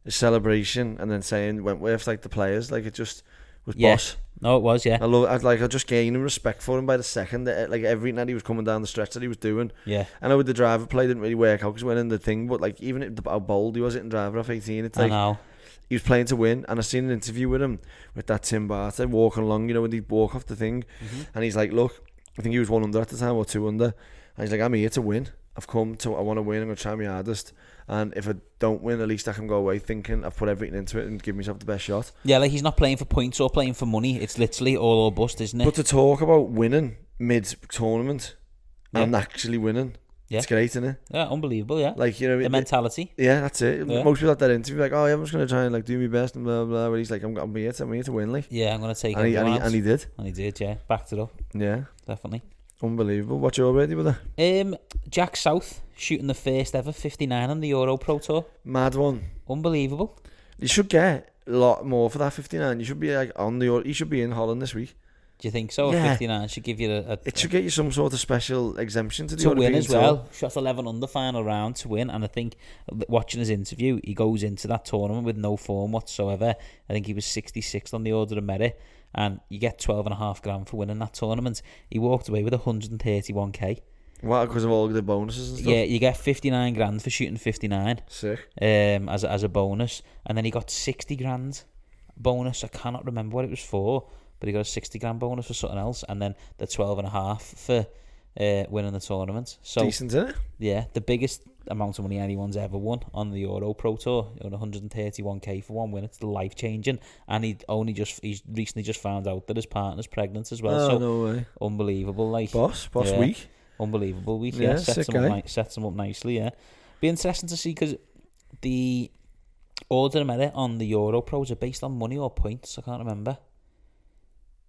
Speaker 4: a celebration, and then saying Wentworth like the players. Like, it just was boss.
Speaker 2: No, it was, yeah.
Speaker 4: I just gaining respect for him by the second. Like everything that he was coming down the stretch that he was doing.
Speaker 2: Yeah.
Speaker 4: I know with the driver play didn't really work out because winning the thing, but like even how bold he was hitting driver off 18, it's like
Speaker 2: I know.
Speaker 4: he was playing to win. And I seen an interview with him with that Tim Barter walking along, when he'd walk off the thing, and he's like, look, I think he was 1 under at the time or 2 under, and he's like, I'm here to win. I want to win. I'm gonna try my hardest. And if I don't win, at least I can go away thinking I've put everything into it and give myself the best shot.
Speaker 2: Yeah, like he's not playing for points or playing for money. It's literally all or bust, isn't it?
Speaker 4: But to talk about winning mid-tournament and actually winning, it's great, isn't it?
Speaker 2: Yeah, unbelievable, yeah.
Speaker 4: Like,
Speaker 2: the mentality.
Speaker 4: Yeah, that's it.
Speaker 2: Yeah.
Speaker 4: Most people at that interview like, oh, yeah, I'm just going to try and like do my best and blah, blah, but he's like, I'm here to win, like.
Speaker 2: Yeah, I'm going to take
Speaker 4: it. And he did.
Speaker 2: And he did, yeah. Backed it up.
Speaker 4: Yeah.
Speaker 2: Definitely.
Speaker 4: Unbelievable. What's your birdie with that?
Speaker 2: Jack South shooting the first ever 59 on the Euro Pro Tour.
Speaker 4: Mad one.
Speaker 2: Unbelievable.
Speaker 4: You should get a lot more for that 59. You should be like you should be in Holland this week.
Speaker 2: Do you think so?
Speaker 4: Yeah.
Speaker 2: 59 should give you
Speaker 4: it should get you some sort of special exemption to the European
Speaker 2: win as
Speaker 4: tour.
Speaker 2: well. Shot 11 under final round to win, and I think watching his interview, he goes into that tournament with no form whatsoever. I think he was 66th on the order of merit, and you get 12.5 grand for winning that tournament. He walked away with 131k.
Speaker 4: What, because of all the bonuses and stuff?
Speaker 2: Yeah, you get 59 grand for shooting 59.
Speaker 4: Sick.
Speaker 2: As a bonus, and then he got 60 grand bonus. I cannot remember what it was for, but he got a 60 grand bonus for something else, and then the 12.5 for winning the tournament. So
Speaker 4: decent, isn't it?
Speaker 2: Yeah, the biggest amount of money anyone's ever won on the Euro Pro Tour, 131k for one win. It's life changing, and he's recently just found out that his partner's pregnant as well.
Speaker 4: Oh,
Speaker 2: so
Speaker 4: no way.
Speaker 2: Unbelievable, like
Speaker 4: boss week.
Speaker 2: Unbelievable week. Yeah, sets him up nicely. Yeah, be interesting to see because the order of merit on the Euro Pros are based on money or points. I can't remember.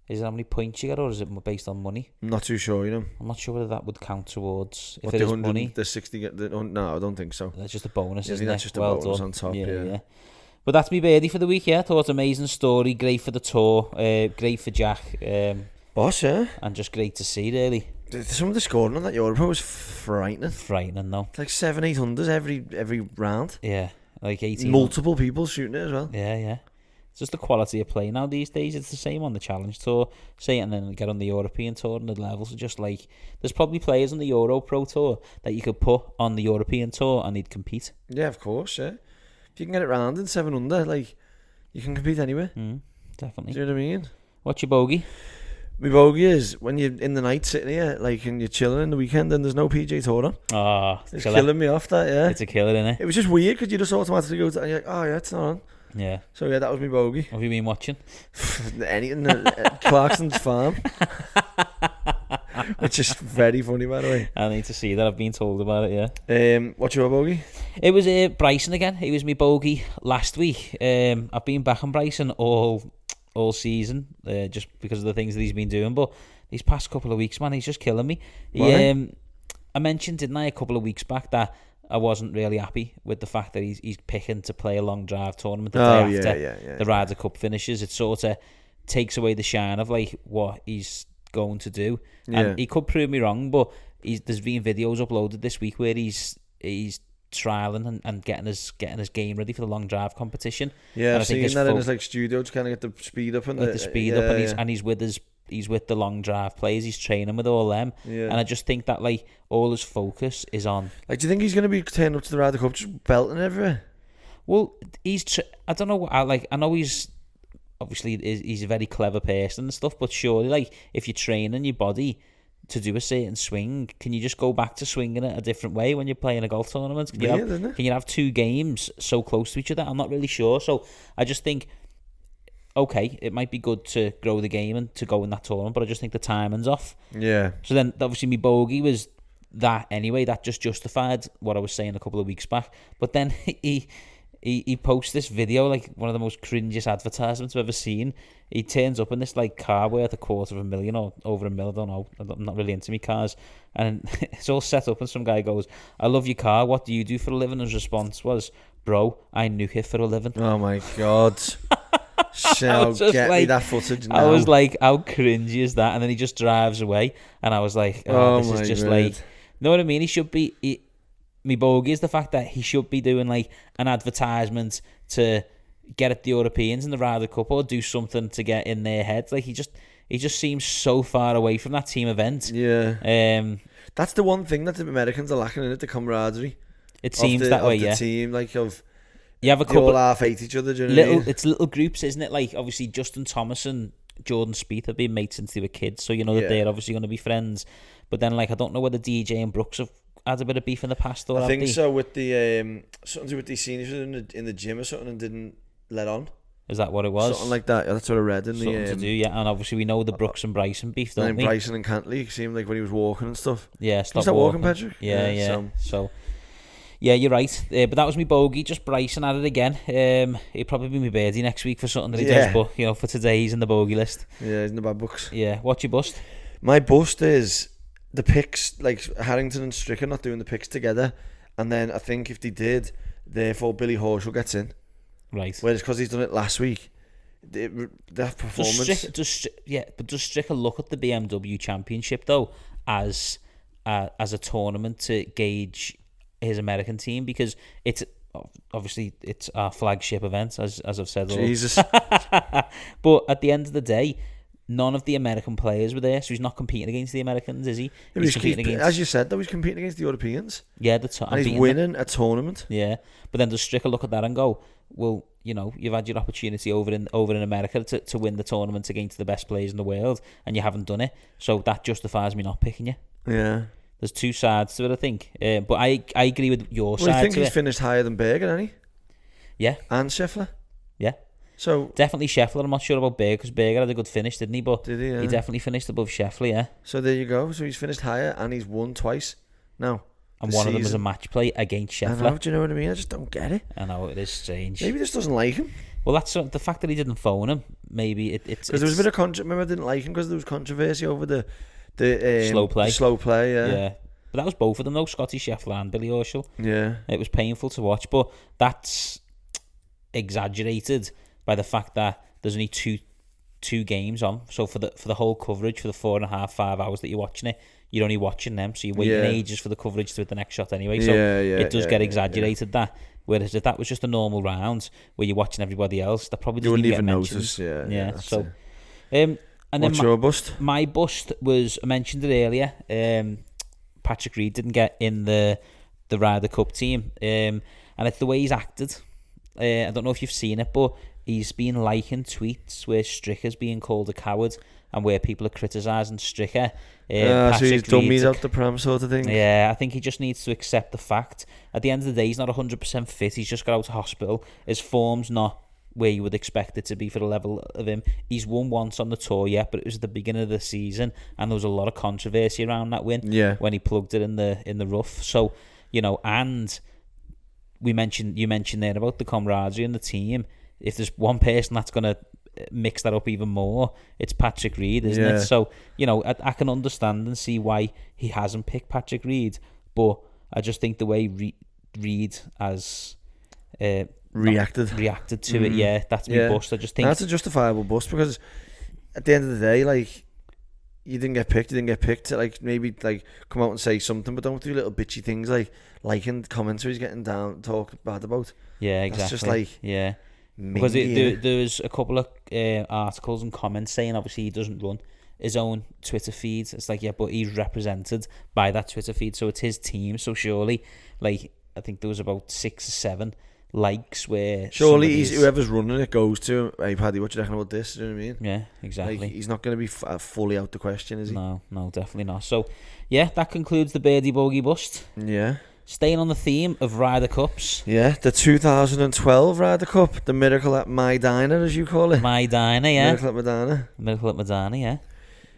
Speaker 2: Is it how many points you get, or is it based on money?
Speaker 4: I'm not too sure,
Speaker 2: I'm not sure whether that would count towards if
Speaker 4: what,
Speaker 2: it is money.
Speaker 4: The 60 no, I don't think so.
Speaker 2: That's just a bonus, isn't
Speaker 4: that's
Speaker 2: it?
Speaker 4: just a bonus on top, yeah.
Speaker 2: But that's me birdie for the week, yeah. Thought amazing story, great for the tour, great for Jack.
Speaker 4: Boss, yeah.
Speaker 2: And just great to see, really.
Speaker 4: Some of the scoring on that Euro Pro was frightening.
Speaker 2: Frightening, though.
Speaker 4: Like 700-800 every round.
Speaker 2: Yeah, like 18.
Speaker 4: Multiple people shooting it as well.
Speaker 2: Yeah. It's just the quality of play now these days. It's the same on the Challenge Tour, and then get on the European Tour, and the levels are just like... There's probably players on the Euro Pro Tour that you could put on the European Tour and they'd compete.
Speaker 4: Yeah, of course, yeah. If you can get it round in 7 under, like, you can compete anywhere.
Speaker 2: Definitely.
Speaker 4: Do you know what I mean?
Speaker 2: What's your bogey?
Speaker 4: My bogey is when you're in the night sitting here, like, and you're chilling in the weekend and there's no PJ Tour on.
Speaker 2: Oh,
Speaker 4: it's killing me off that, yeah.
Speaker 2: It's a killer, isn't it?
Speaker 4: It was just weird because you just automatically go to, and you're like, oh yeah, it's not on.
Speaker 2: Yeah.
Speaker 4: So yeah, that was my bogey.
Speaker 2: What have you been watching?
Speaker 4: Anything. Clarkson's Farm. Which is very funny, by the way.
Speaker 2: I need to see that. I've been told about it, yeah.
Speaker 4: What's your bogey?
Speaker 2: It was Bryson again. He was my bogey last week. I've been back on Bryson all season, just because of the things that he's been doing. But these past couple of weeks, man, he's just killing me. I mentioned, didn't I, a couple of weeks back that I wasn't really happy with the fact that he's picking to play a long drive tournament the day after the Ryder Cup finishes. It sort of takes away the shine of like what he's going to do. And he could prove me wrong, but there's been videos uploaded this week where he's trialing and getting his game ready for the long drive competition.
Speaker 4: Yeah, I've seen that in his like studio to kind of get the speed up and
Speaker 2: he's with the long drive players. He's training with all them, and I just think that like all his focus is on.
Speaker 4: Like, do you think he's going to be turning up to the Ryder Cup just belting everywhere?
Speaker 2: Well, I don't know. I know he's obviously he's a very clever person and stuff, but surely, like, if you're training your body to do a certain swing, can you just go back to swinging it a different way when you're playing a golf tournament? Can you have two games so close to each other? I'm not really sure. So I just think, okay, it might be good to grow the game and to go in that tournament, but I just think the timing's off.
Speaker 4: Yeah.
Speaker 2: So then, obviously, my bogey was that anyway. That just justified what I was saying a couple of weeks back. But then he posts this video, like one of the most cringiest advertisements I've ever seen. He turns up in this like car worth $250,000 or over $1 million. I don't know. I'm not really into me cars. And it's all set up, and some guy goes, "I love your car. What do you do for a living?" His response was, "Bro, I nuke it for a living."
Speaker 4: Oh my God. So get me that footage now.
Speaker 2: I was like, how cringy is that? And then he just drives away, and I was like, this is just God. Like, you know what I mean? He should be. My bogey is the fact that he should be doing like an advertisement to get at the Europeans in the Ryder Cup or do something to get in their heads. Like he just seems so far away from that team event.
Speaker 4: Yeah. That's the one thing that the Americans are lacking in it, the camaraderie.
Speaker 2: It seems that way,
Speaker 4: the
Speaker 2: yeah.
Speaker 4: Team, like of
Speaker 2: you have a couple.
Speaker 4: They all half hate each other. Do you know what I mean?
Speaker 2: It's little groups, isn't it? Like obviously Justin Thomas and Jordan Spieth have been mates since they were kids, so you know that they're obviously going to be friends. But then, like, I don't know whether DJ and Brooks have had a bit of beef in the past, or
Speaker 4: I think so. With the something to do with the seniors in the gym or something, and didn't let on.
Speaker 2: Is that what it was?
Speaker 4: Something like that. That's what I read in
Speaker 2: something
Speaker 4: the.
Speaker 2: to do, yeah. And obviously we know the Brooks and Bryson beef, don't
Speaker 4: and
Speaker 2: we?
Speaker 4: Bryson and Cantley seemed like when he was walking and stuff.
Speaker 2: Yeah,
Speaker 4: stop walking, Patrick.
Speaker 2: Yeah. So. Yeah, you're right. But that was my bogey. Just Bryson at it again. He'll probably be my birdie next week for something that he does. But you know, for today, he's in the bogey list.
Speaker 4: Yeah, he's in the bad books.
Speaker 2: Yeah. What's your bust?
Speaker 4: My bust is the picks. Like Harrington and Stricker not doing the picks together, and then I think if they did, therefore Billy Horschel gets in.
Speaker 2: Right.
Speaker 4: Whereas because he's done it last week, that performance.
Speaker 2: Does Stricker look at the BMW Championship though as a tournament to gauge his American team, because it's obviously it's our flagship event, as I've said.
Speaker 4: Jesus.
Speaker 2: But at the end of the day, none of the American players were there, so he's not competing against the Americans, is he?
Speaker 4: He's competing against, as you said, though, he's competing against the Europeans.
Speaker 2: Yeah,
Speaker 4: and he's winning a tournament.
Speaker 2: Yeah, but then does Stricker look at that and go, well, you know, you've had your opportunity over in America to win the tournament against the best players in the world, and you haven't done it, so that justifies me not picking you.
Speaker 4: Yeah.
Speaker 2: There's two sides to it, I think. But I agree with your side.
Speaker 4: I think he's finished higher than Berger, hasn't he?
Speaker 2: Yeah.
Speaker 4: And Scheffler?
Speaker 2: Yeah.
Speaker 4: So
Speaker 2: definitely Scheffler. I'm not sure about Berger, because Berger had a good finish, didn't he? But
Speaker 4: did he? Yeah.
Speaker 2: He definitely finished above Scheffler, yeah.
Speaker 4: So there you go. So he's finished higher and he's won twice now.
Speaker 2: And one of them was a match play against Scheffler.
Speaker 4: I know, do you know what I mean? I just don't get it.
Speaker 2: I know, it is strange.
Speaker 4: Maybe he just doesn't like him.
Speaker 2: Well, that's the fact that he didn't phone him. Maybe it's...
Speaker 4: Because there was a bit of remember I didn't like him because there was controversy over the
Speaker 2: slow play.
Speaker 4: The slow play, yeah.
Speaker 2: But that was both of them, though, Scotty Scheffler and Billy Horschel.
Speaker 4: Yeah.
Speaker 2: It was painful to watch, but that's exaggerated by the fact that there's only two games on. So for the whole coverage, for the 4.5, 5 hours that you're watching it, you're only watching them, so you're waiting ages for the coverage to hit the next shot anyway. So it does get exaggerated that. Whereas if that was just a normal round where you're watching everybody else, that probably doesn't even notice. Yeah. So, and
Speaker 4: what's your bust?
Speaker 2: My bust was, I mentioned it earlier. Patrick Reed didn't get in the Ryder Cup team, and it's the way he's acted. I don't know if you've seen it, but he's been liking tweets where Stricker's being called a coward and where people are criticising Stricker.
Speaker 4: So he's dummies out the pram sort of thing.
Speaker 2: Yeah, I think he just needs to accept the fact. At the end of the day, he's not 100% fit. He's just got out of hospital. His form's not where you would expect it to be for the level of him. He's won once on the tour, yeah, but it was at the beginning of the season, and there was a lot of controversy around that win.
Speaker 4: Yeah.
Speaker 2: When he plugged it in the rough. So, you know, and you mentioned there about the camaraderie in the team. If there's one person that's going to mix that up even more, it's Patrick Reed, isn't it? So, you know, I can understand and see why he hasn't picked Patrick Reed, but I just think the way Reed has
Speaker 4: reacted
Speaker 2: to it, that's my bust. I just think
Speaker 4: that's a justifiable bust, because at the end of the day, like, you didn't get picked to, like, maybe like come out and say something, but don't do little bitchy things like liking commentaries getting down, talk bad about.
Speaker 2: Yeah, exactly.
Speaker 4: That's just like
Speaker 2: because there's a couple of articles and comments saying obviously he doesn't run his own Twitter feed. It's like, yeah, but he's represented by that Twitter feed, so it's his team. So surely, like, I think there was about 6 or 7 likes where
Speaker 4: surely whoever's running it goes to, hey Paddy, what do you reckon about this? Do you know what I mean?
Speaker 2: Yeah, exactly.
Speaker 4: Like, he's not going to be fully out the question, is he?
Speaker 2: No, definitely not. So yeah, that concludes the Birdie Bogey Bust.
Speaker 4: Yeah.
Speaker 2: Staying on the theme of Ryder Cups.
Speaker 4: Yeah, the 2012 Ryder Cup, the Miracle at My Diner, as you call it.
Speaker 2: My Diner, yeah.
Speaker 4: Miracle at Madonna.
Speaker 2: Miracle at Madonna, yeah.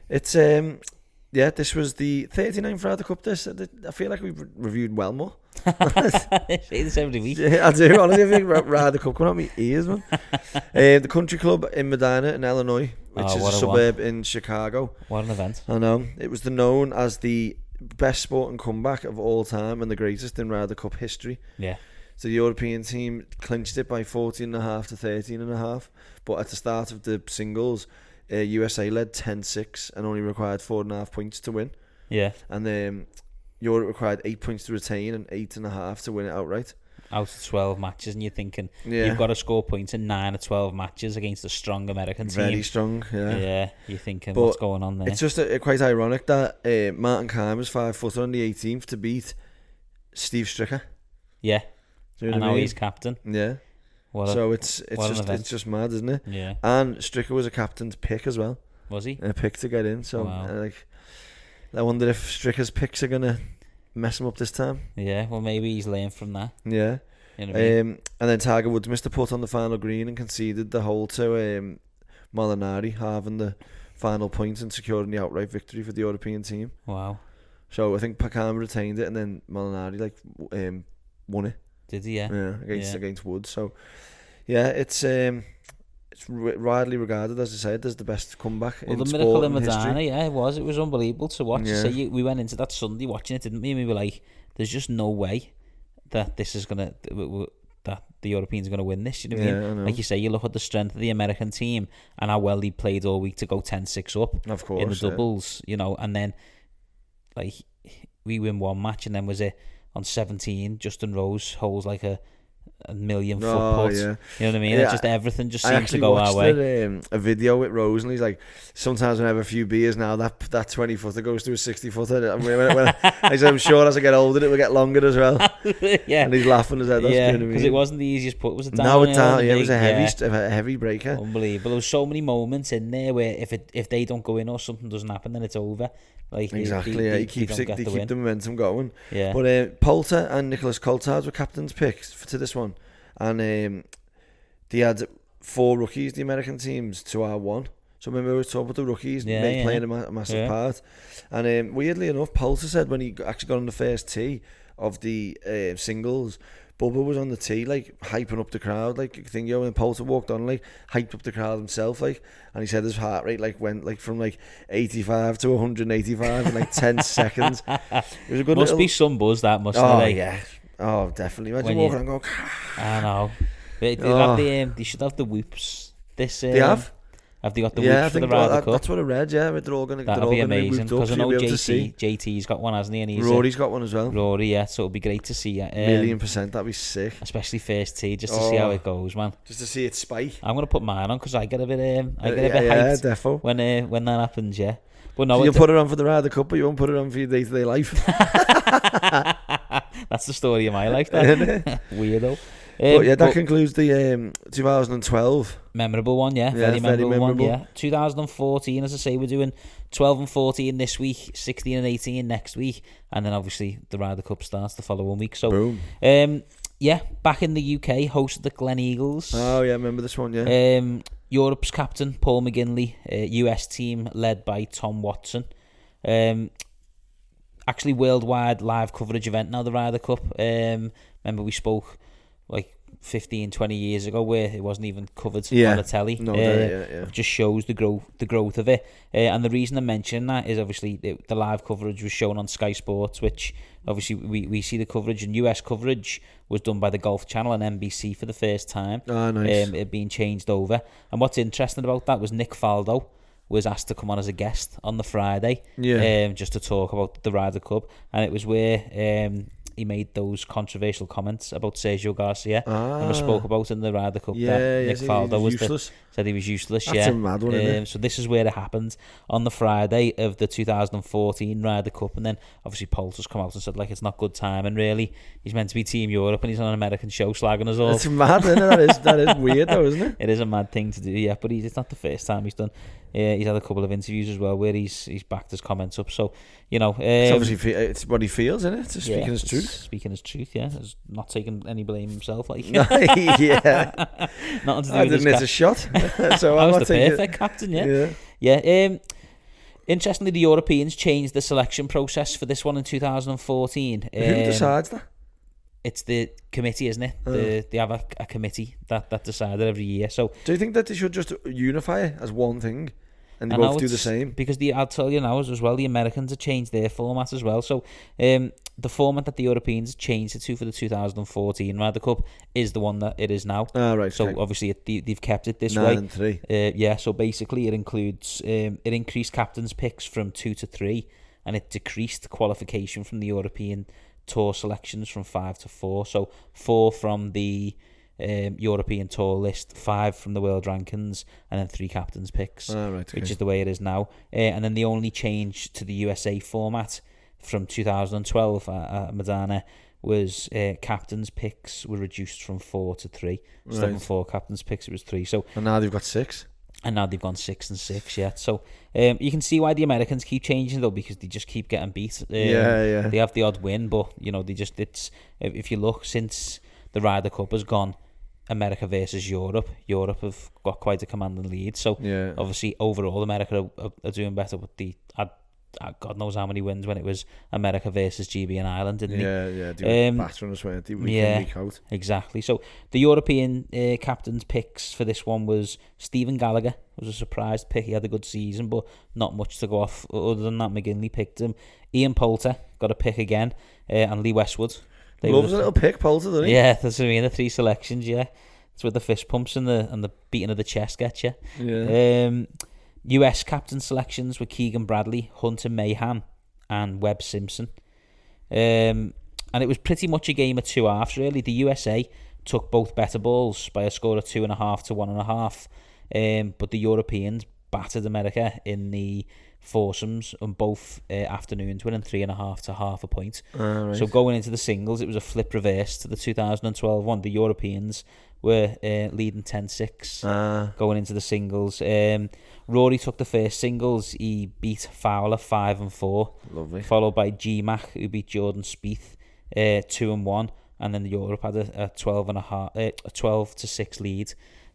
Speaker 4: It's this was the 39th Ryder Cup. I feel like we've reviewed well more.
Speaker 2: Say this every week.
Speaker 4: Yeah, I do. Honestly, I think Ryder Cup coming out my ears, man. The country club in Medina, in Illinois, which is a suburb in Chicago.
Speaker 2: What an event!
Speaker 4: I know. It was known as the best sporting comeback of all time and the greatest in Ryder Cup history.
Speaker 2: Yeah.
Speaker 4: So the European team clinched it by 14.5 to 13.5. But at the start of the singles, USA led 10-6 and only required 4.5 points to win.
Speaker 2: Yeah.
Speaker 4: And Europe required 8 points to retain and 8.5 to win it outright.
Speaker 2: out of 12 matches, and you're thinking you've got to score points in 9 or 12 matches against a strong American team.
Speaker 4: Very strong,
Speaker 2: Yeah, you're thinking, what's going on there?
Speaker 4: It's just quite ironic that Martin Kine was 5-footer on the 18th to beat Steve Stricker.
Speaker 2: Yeah,
Speaker 4: Do you know
Speaker 2: and
Speaker 4: what I
Speaker 2: now
Speaker 4: mean?
Speaker 2: he's captain.
Speaker 4: Yeah. So it's just mad, isn't it?
Speaker 2: Yeah.
Speaker 4: And Stricker was a captain's pick as well.
Speaker 2: Was he?
Speaker 4: A pick to get in. So I wonder if Stricker's picks are gonna mess him up this time.
Speaker 2: Yeah. Well, maybe he's learned from that.
Speaker 4: Yeah.
Speaker 2: You know what I mean?
Speaker 4: And then Tiger Woods missed a putt on the final green and conceded the hole to Molinari, having the final point and securing the outright victory for the European team.
Speaker 2: Wow.
Speaker 4: So I think Pakam retained it, and then Molinari won it.
Speaker 2: Did he? Yeah.
Speaker 4: Against Woods. So yeah, it's widely regarded, as I said, as the best comeback in
Speaker 2: the
Speaker 4: sport
Speaker 2: miracle in
Speaker 4: history.
Speaker 2: Medina, it was unbelievable to watch.
Speaker 4: Yeah.
Speaker 2: So we went into that Sunday watching it, didn't we? And we were like, "There's just no way that this is gonna that the Europeans are gonna win this." You know what I mean?
Speaker 4: I know.
Speaker 2: Like you say, you look at the strength of the American team and how well they played all week to go 10-6 up
Speaker 4: Of course,
Speaker 2: in the doubles, and then like we win one match, and then was it on 17? Justin Rose holds like a million foot putt.
Speaker 4: Yeah.
Speaker 2: You know what I mean?
Speaker 4: Yeah,
Speaker 2: It's just everything just
Speaker 4: I
Speaker 2: seems to go our way.
Speaker 4: watched a video with Rose, and he's like, sometimes when I have a few beers now, that 20-footer goes to a 60-footer. I mean, I said, I'm sure as I get older, it will get longer as well.
Speaker 2: Yeah.
Speaker 4: And he's laughing his head off.
Speaker 2: Yeah,
Speaker 4: because
Speaker 2: because it wasn't the easiest putt. Was it down?
Speaker 4: No, it was a heavy breaker.
Speaker 2: Unbelievable. There was so many moments in there where if they don't go in or something doesn't happen, then it's over. Like
Speaker 4: exactly, he keep the momentum going.
Speaker 2: Yeah.
Speaker 4: But Poulter and Nicholas Coulthard were captain's picks to this one, and they had 4 rookies, the American teams, to our 1. So remember we were talking about the rookies playing a massive part. And weirdly enough, Poulter said when he actually got on the first tee of the singles, Bubba was on the tee, like, hyping up the crowd, like, and Poulter walked on, like, hyped up the crowd himself, like, and he said his heart rate, like, went, like, from, like, 85 to 185 in, like, 10 seconds. It was a good
Speaker 2: Must be some buzz, that, mustn't it?
Speaker 4: Oh, yeah. Oh, definitely. Imagine walking and going...
Speaker 2: I know. They should have the whoops.
Speaker 4: They have?
Speaker 2: Have they got the whoops for the Ryder Cup?
Speaker 4: That's what I read, yeah. They're all going to
Speaker 2: That'd be amazing, because I know
Speaker 4: JT's
Speaker 2: got one, hasn't he? And
Speaker 4: Rory's got one as well.
Speaker 2: Rory, yeah, so it'd be great to see.
Speaker 4: $1,000,000%, that'd be sick.
Speaker 2: Especially first tee, just to see how it goes, man.
Speaker 4: Just to see it spike.
Speaker 2: I'm going to put mine on, because I get a bit hyped
Speaker 4: defo.
Speaker 2: when that happens, yeah. But no,
Speaker 4: so you'll put it on for the Ryder Cup, but you won't put it on for your day-to-day life.
Speaker 2: That's the story of my life, that. Weirdo.
Speaker 4: But yeah, that concludes the 2012
Speaker 2: memorable one, yeah, very memorable one, yeah. 2014, as I say, we're doing 12 and 14 this week, 16 and 18 next week, and then obviously the Ryder Cup starts the following week. So,
Speaker 4: boom.
Speaker 2: Yeah, back in the UK, hosted the Glen Eagles.
Speaker 4: Oh yeah, remember this one, yeah.
Speaker 2: Europe's captain Paul McGinley, US team led by Tom Watson. Actually, worldwide live coverage event now, the Ryder Cup. Remember we spoke like 15, 20 years ago where it wasn't even covered on the telly.
Speaker 4: No,
Speaker 2: It just shows the growth of it. And the reason I'm mentioning that is obviously the live coverage was shown on Sky Sports, which obviously we see the coverage, and US coverage was done by the Golf Channel and NBC for the first time.
Speaker 4: Oh, nice.
Speaker 2: It had been changed over. And what's interesting about that was Nick Faldo was asked to come on as a guest on the Friday, just to talk about the Ryder Cup, and it was where he made those controversial comments about Sergio Garcia, and we spoke about in the Ryder Cup. Nick Faldo said he was useless.
Speaker 4: That's a mad one, isn't it?
Speaker 2: So this is where it happened on the Friday of the 2014 Ryder Cup, and then obviously Poulter's come out and said like it's not good time, and really he's meant to be Team Europe and he's on an American show slagging us all.
Speaker 4: That's mad, isn't it? That is weird though, isn't it?
Speaker 2: It is a mad thing to do, yeah, but it's not the first time he's done. He's had a couple of interviews as well where he's backed his comments up. So, it's
Speaker 4: obviously it's what he feels, isn't it? Speaking his truth.
Speaker 2: Speaking his truth, yeah. He's not taking any blame himself. Like,
Speaker 4: yeah.
Speaker 2: Nothing to do
Speaker 4: I
Speaker 2: with
Speaker 4: didn't hit a shot. So
Speaker 2: I was the perfect captain, yeah. Interestingly, the Europeans changed the selection process for this one in 2014.
Speaker 4: Who decides that?
Speaker 2: It's the committee, isn't it? They have a committee that decide it every year. So,
Speaker 4: do you think that they should just unify it as one thing and they both do the same?
Speaker 2: Because I'll tell you now as well, the Americans have changed their format as well. So, the format that the Europeans changed it to for the 2014 Ryder Cup is the one that it is now.
Speaker 4: Right.
Speaker 2: So
Speaker 4: okay.
Speaker 2: obviously they've kept it this way.
Speaker 4: 9 and 3.
Speaker 2: So basically it includes it increased captains' picks from 2 to 3, and it decreased qualification from the European tour selections from 5 to 4. So 4 from the European Tour list, 5 from the world rankings, and then 3 captains picks, which is the way it is now. And then the only change to the USA format from 2012 at Madonna was captains picks were reduced from 4 to 3. Instead of 4 captains picks, it was 3. So
Speaker 4: and now they've got 6.
Speaker 2: And now they've gone 6 and 6, yeah. So you can see why the Americans keep changing, though, because they just keep getting beat. They have the odd win, but if you look, since the Ryder Cup has gone America versus Europe have got quite a commanding lead. So obviously overall America are doing better, but God knows how many wins when it was America versus GB and Ireland, didn't
Speaker 4: they? They were battering us, weren't they? Week in, week out.
Speaker 2: Exactly. So the European captain's picks for this one was Stephen Gallagher. It was a surprise pick. He had a good season, but not much to go off. Other than that, McGinley picked him. Ian Poulter got a pick again, and Lee Westwood.
Speaker 4: Loves a little pick, Poulter, doesn't he?
Speaker 2: Yeah, that's what I mean. The 3 selections, yeah. It's with the fist pumps and the beating of the chest, get you.
Speaker 4: Yeah.
Speaker 2: US captain selections were Keegan Bradley, Hunter Mahan, and Webb Simpson. And it was pretty much a game of 2 halves, really. The USA took both better balls by a score of 2.5 to 1.5. But the Europeans battered America in the foursomes on both afternoons, winning 3.5 to half a point. So going into the singles, it was a flip reverse to the 2012 one. The Europeans were leading 10-6 going into the singles. Rory took the first singles. He beat Fowler 5-4.
Speaker 4: Lovely.
Speaker 2: Followed by G-Mac, who beat Jordan Spieth 2-1. And then Europe had a 12 to 6 lead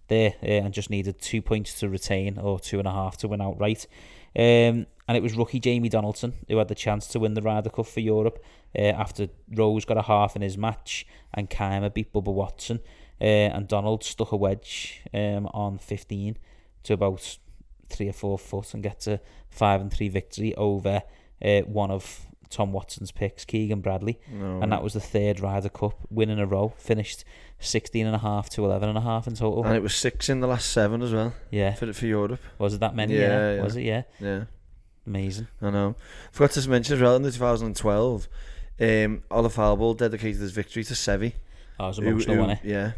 Speaker 2: there, and just needed 2 points to retain, or 2.5 to win outright. And it was rookie Jamie Donaldson who had the chance to win the Ryder Cup for Europe after Rose got a half in his match and Keimer beat Bubba Watson, and Donald stuck a wedge on 15 to about 3 or 4 foot and get to 5-3 victory over one of Tom Watson's picks, Keegan Bradley. And that was the 3rd Ryder Cup win in a row. Finished 16.5 to 11.5 in total.
Speaker 4: And it was 6 in the last 7 as well.
Speaker 2: Yeah.
Speaker 4: For Europe.
Speaker 2: Was it that many?
Speaker 4: Yeah.
Speaker 2: Was it? Yeah.
Speaker 4: Yeah.
Speaker 2: Amazing.
Speaker 4: I know. Forgot to mention as well, in the 2012, Oliver Falball dedicated his victory to Seve.
Speaker 2: Oh, it was emotional, wasn't it?
Speaker 4: Yeah.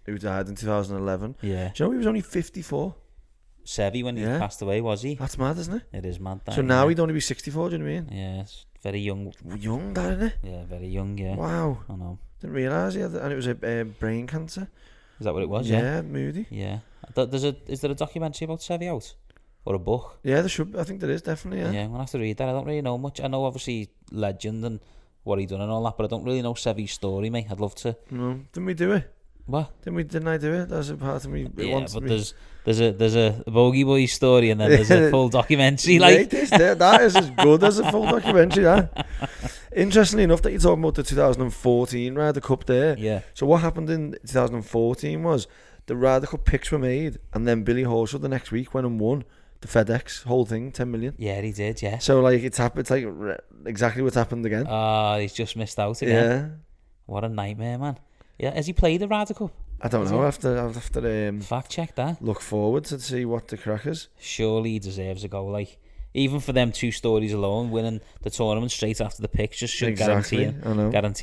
Speaker 4: Who died in 2011.
Speaker 2: Yeah.
Speaker 4: Do you know he was only 54?
Speaker 2: Seve when he passed away, was he?
Speaker 4: That's mad, isn't it?
Speaker 2: It is mad. That,
Speaker 4: so now he'd only be 64, do you know what I mean?
Speaker 2: Yeah, it's very young.
Speaker 4: Young, that, isn't it?
Speaker 2: Yeah, very young, yeah.
Speaker 4: Wow.
Speaker 2: I know.
Speaker 4: Didn't realise he had and it was a brain cancer.
Speaker 2: Is that what it was?
Speaker 4: Yeah, Moody.
Speaker 2: Yeah. Is there a documentary about Seve out? Or a book?
Speaker 4: Yeah, there should. I think there is, definitely, yeah.
Speaker 2: Yeah, I'm going to have to read that. I don't really know much. I know, obviously, legend and what he done and all that, but I don't really know Seve's story, mate. I'd love to.
Speaker 4: No. Didn't we do it?
Speaker 2: What?
Speaker 4: Didn't I do it? That's a part of me.
Speaker 2: Yeah, but there's a Bogey Boy story, and then there's a full documentary. Like
Speaker 4: that is as good as a full documentary. That. Interestingly enough, that you're talking about the 2014 Ryder Cup there.
Speaker 2: Yeah.
Speaker 4: So what happened in 2014 was the Ryder Cup picks were made, and then Billy Horschel the next week went and won the FedEx whole thing, 10 million.
Speaker 2: Yeah, he did. Yeah.
Speaker 4: So like it's happened. It's like exactly what's happened again.
Speaker 2: He's just missed out again. Yeah. What a nightmare, man. Yeah, has he played the Ryder Cup?
Speaker 4: I don't know. I'll have to
Speaker 2: fact check that.
Speaker 4: Look forward to see what the crack is.
Speaker 2: Surely he deserves a go. Like, even for them 2 stories alone, winning the tournament straight after the picks just should guarantee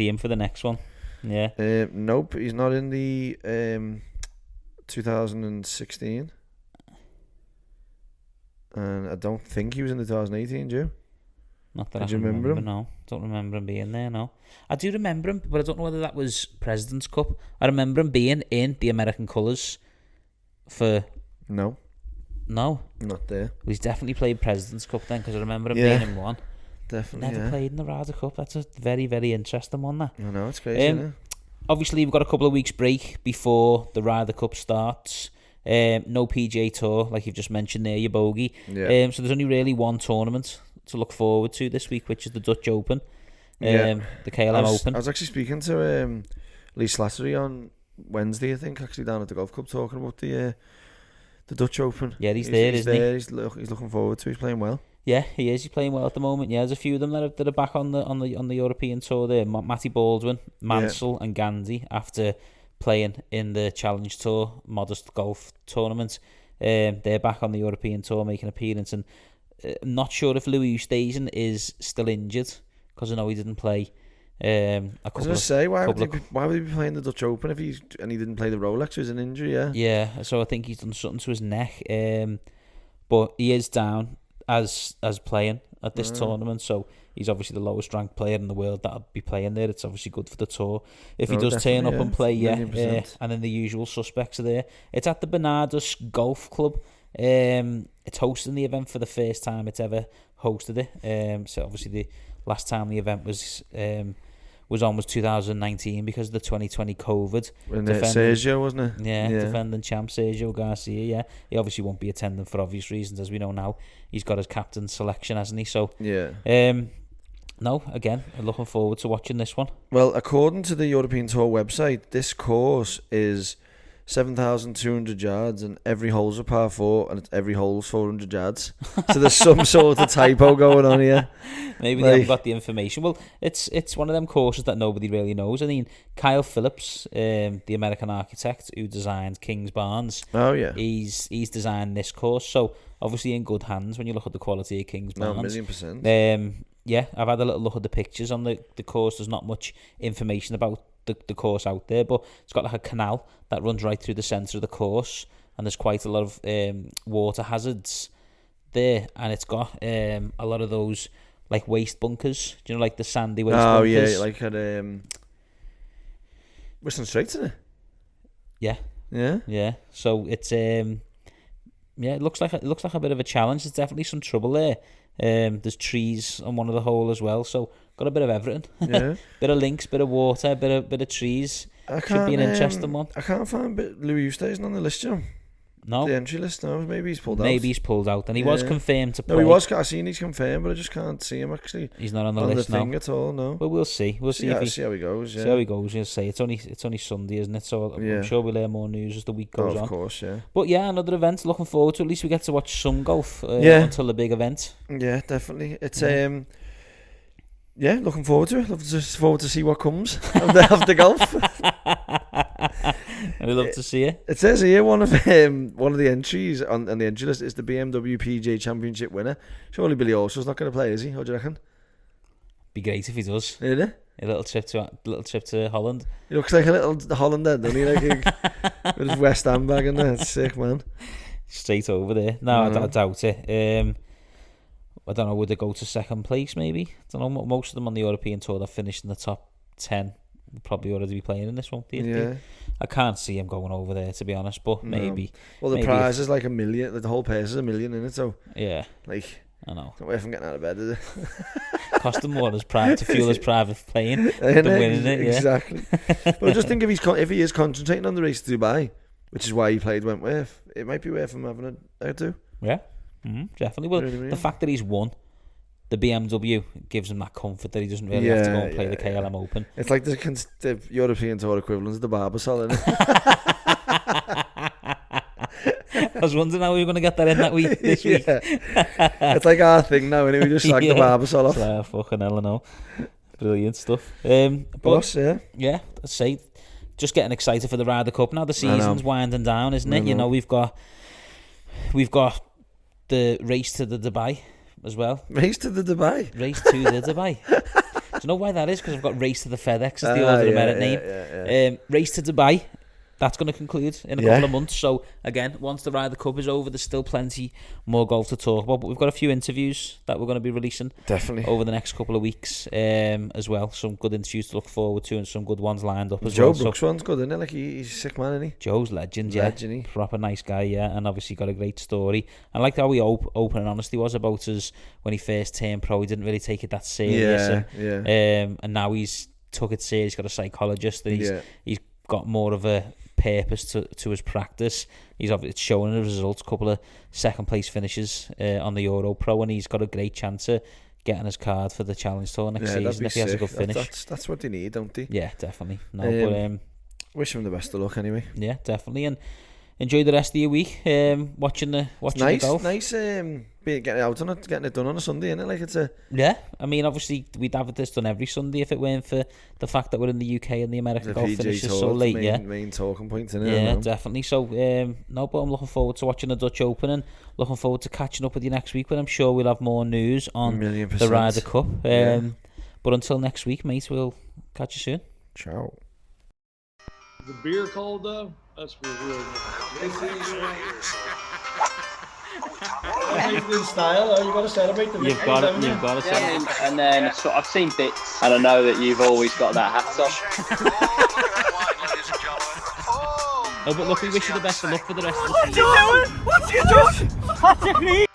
Speaker 2: him for the next one. Yeah.
Speaker 4: Nope, he's not in the 2016, and I don't think he was in the 2018. Do you?
Speaker 2: Not that I remember him. No, don't remember him being there. No, I do remember him, but I don't know whether that was President's Cup. I remember him being in the American colours for. No,
Speaker 4: not there.
Speaker 2: Well, he's definitely played President's Cup then, because I remember him being in one.
Speaker 4: Definitely,
Speaker 2: never played in the Ryder Cup. That's a very, very interesting one. That.
Speaker 4: I know, it's crazy. Isn't it?
Speaker 2: Obviously, we've got a couple of weeks break before the Ryder Cup starts. No PGA Tour, like you've just mentioned there, your bogey.
Speaker 4: Yeah.
Speaker 2: So there's only really one tournament to look forward to this week, which is the Dutch Open, the KLM Open.
Speaker 4: I was actually speaking to Lee Slattery on Wednesday, I think, actually down at the golf club, talking about the Dutch Open.
Speaker 2: Yeah, he's there, isn't he?
Speaker 4: He's looking forward to. He's playing well.
Speaker 2: Yeah, he is. He's playing well at the moment. Yeah, there's a few of them that are back on the European tour there. Matty Baldwin, Mansell, and Gandhi, after playing in the Challenge Tour modest golf tournament. They're back on the European tour, making an appearance, and I'm not sure if Louis Oosthuizen is still injured, because I know he didn't play
Speaker 4: I was going to say, why would he be playing the Dutch Open if he didn't play the Rolex? It was an injury, yeah.
Speaker 2: Yeah, so I think he's done something to his neck. But he is down as playing at this tournament, so he's obviously the lowest ranked player in the world that'll be playing there. It's obviously good for the tour. If he does turn up and play, and then the usual suspects are there. It's at the Bernardus Golf Club. It's hosting the event for the first time it's ever hosted it. So obviously the last time the event was on was 2019 because of the 2020 COVID.
Speaker 4: Sergio, wasn't it?
Speaker 2: Yeah, defending champ Sergio Garcia. Yeah, he obviously won't be attending for obvious reasons, as we know now. He's got his captain selection, hasn't he? So no, again, I'm looking forward to watching this one.
Speaker 4: Well, according to the European Tour website, this course is 7,200 yards and every hole's a par 4 and every hole's 400 yards. So there's some sort of typo going on here.
Speaker 2: Maybe they haven't got the information. Well, it's one of them courses that nobody really knows. I mean, Kyle Phillips, the American architect who designed Kings Barnes.
Speaker 4: Oh yeah.
Speaker 2: He's designed this course, so obviously in good hands when you look at the quality of Kings Barnes.
Speaker 4: 1,000,000%.
Speaker 2: Yeah, I've had a little look at the pictures on the course. There's not much information about the course out there, but it's got like a canal that runs right through the centre of the course, and there's quite a lot of water hazards there, and it's got a lot of those like waste bunkers. Do you know, like the sandy waste bunkers? Oh
Speaker 4: yeah, like at Whistling Straits, isn't it? Yeah.
Speaker 2: So it's it looks like a bit of a challenge. There's definitely some trouble there. There's trees on one of the hole as well, so got a bit of everything.
Speaker 4: Yeah.
Speaker 2: Bit of links, bit of water, bit of trees. Should be an interesting one.
Speaker 4: I can't find Louis Oosthuizen on the list, Joe.
Speaker 2: No.
Speaker 4: The entry list, no. Maybe he's pulled out.
Speaker 2: Maybe he's pulled out, and he was confirmed to play.
Speaker 4: No, he was. I seen he's confirmed, but I just can't see him actually.
Speaker 2: He's not on the list now.
Speaker 4: Thing at all, no.
Speaker 2: Well, we'll see. We'll see
Speaker 4: how he goes. Yeah.
Speaker 2: See how he goes. You'll say it's only Sunday, isn't it? So I'm sure we'll hear more news as the week goes on.
Speaker 4: Of course, yeah.
Speaker 2: But yeah, another event. Looking forward to. At least we get to watch some golf until the big event.
Speaker 4: Yeah, definitely. It's looking forward to it. Looking forward to see what comes of the golf.
Speaker 2: I'd love to see it.
Speaker 4: It says here one of the entries on the entry list is the BMW PGA Championship winner. Surely Billy Horschel's not going to play, is he? What do you reckon?
Speaker 2: Be great if he does.
Speaker 4: Really?
Speaker 2: A little trip to Holland.
Speaker 4: He looks like a little Hollander, doesn't he? Like with his West Ham bag in there. It's sick, man.
Speaker 2: Straight over there. No, I doubt it. I don't know, would they go to second place maybe? I don't know, most of them on the European Tour that finished in the top 10 would probably already be playing in this one.
Speaker 4: Yeah.
Speaker 2: I can't see him going over there, to be honest, but maybe.
Speaker 4: Well, the prize is like $1 million, like the whole purse is $1 million in it, so.
Speaker 2: Yeah.
Speaker 4: Like,
Speaker 2: I know.
Speaker 4: Not way from getting out of bed, is it?
Speaker 2: Cost him more to fuel his private plane than winning it, yeah.
Speaker 4: Exactly. But I just think if he is concentrating on the race to Dubai, which is why he played Wentworth, it might be worth him having a do.
Speaker 2: Yeah. Definitely. Well, the fact that he's won the BMW gives him that comfort that he doesn't really have to go and play the KLM Open.
Speaker 4: It's like the European Tour equivalent of the Barbasol, isn't it?
Speaker 2: I was wondering how we were going to get that in this week.
Speaker 4: It's like our thing now, and we just slag the Barbasol off.
Speaker 2: Fucking hell, I know. Brilliant stuff.
Speaker 4: Boss,
Speaker 2: yeah, I'd say just getting excited for the Ryder Cup now. The season's winding down, isn't it? You know, we've got the race to the Dubai as well.
Speaker 4: Race to the Dubai?
Speaker 2: Race to the Dubai. Do you know why that is? Because I've got Race to the FedEx as the order of merit name.
Speaker 4: Yeah.
Speaker 2: Race to Dubai. That's going to conclude in a couple of months. So, again, once the Ryder Cup is over, there's still plenty more golf to talk about. But we've got a few interviews that we're going to be releasing over the next couple of weeks as well. Some good interviews to look forward to and some good ones lined up as well.
Speaker 4: Joe Brooks one's good, isn't it? Like he's a sick man, isn't he?
Speaker 2: Joe's legend, yeah. Proper nice guy, yeah. And obviously got a great story. I liked how he open and honest he was about us when he first turned pro. He didn't really take it that serious. And now he's took it serious. He's got a psychologist. And he's got more of a purpose to his practice. He's obviously showing the results, a couple of second place finishes on the Euro Pro, and he's got a great chance of getting his card for the Challenge Tour next season if he has a good finish.
Speaker 4: That's what they need, don't they?
Speaker 2: Yeah, definitely.
Speaker 4: Wish him the best of luck anyway.
Speaker 2: Yeah, definitely. And enjoy the rest of your week watching the golf.
Speaker 4: Nice getting out on it, getting it done on a Sunday, isn't it? Like it's a
Speaker 2: I mean, obviously we'd have this done every Sunday if it weren't for the fact that we're in the UK and the American golf finishes so late.
Speaker 4: Main talking point, isn't it?
Speaker 2: Yeah, definitely. So but I'm looking forward to watching the Dutch Open and looking forward to catching up with you next week when I'm sure we'll have more news on the Ryder Cup. But But until next week, mate, we'll catch you soon.
Speaker 4: Ciao.
Speaker 1: The beer cold though? That's for real. In style, you've got to celebrate the
Speaker 2: You've got it. You've got to celebrate.
Speaker 3: Yeah, and then so I've seen bits, and I know that you've always got that hat on.
Speaker 2: Oh, but look, we wish you the best of luck for the rest of the season.
Speaker 5: What are you doing? What's your doing?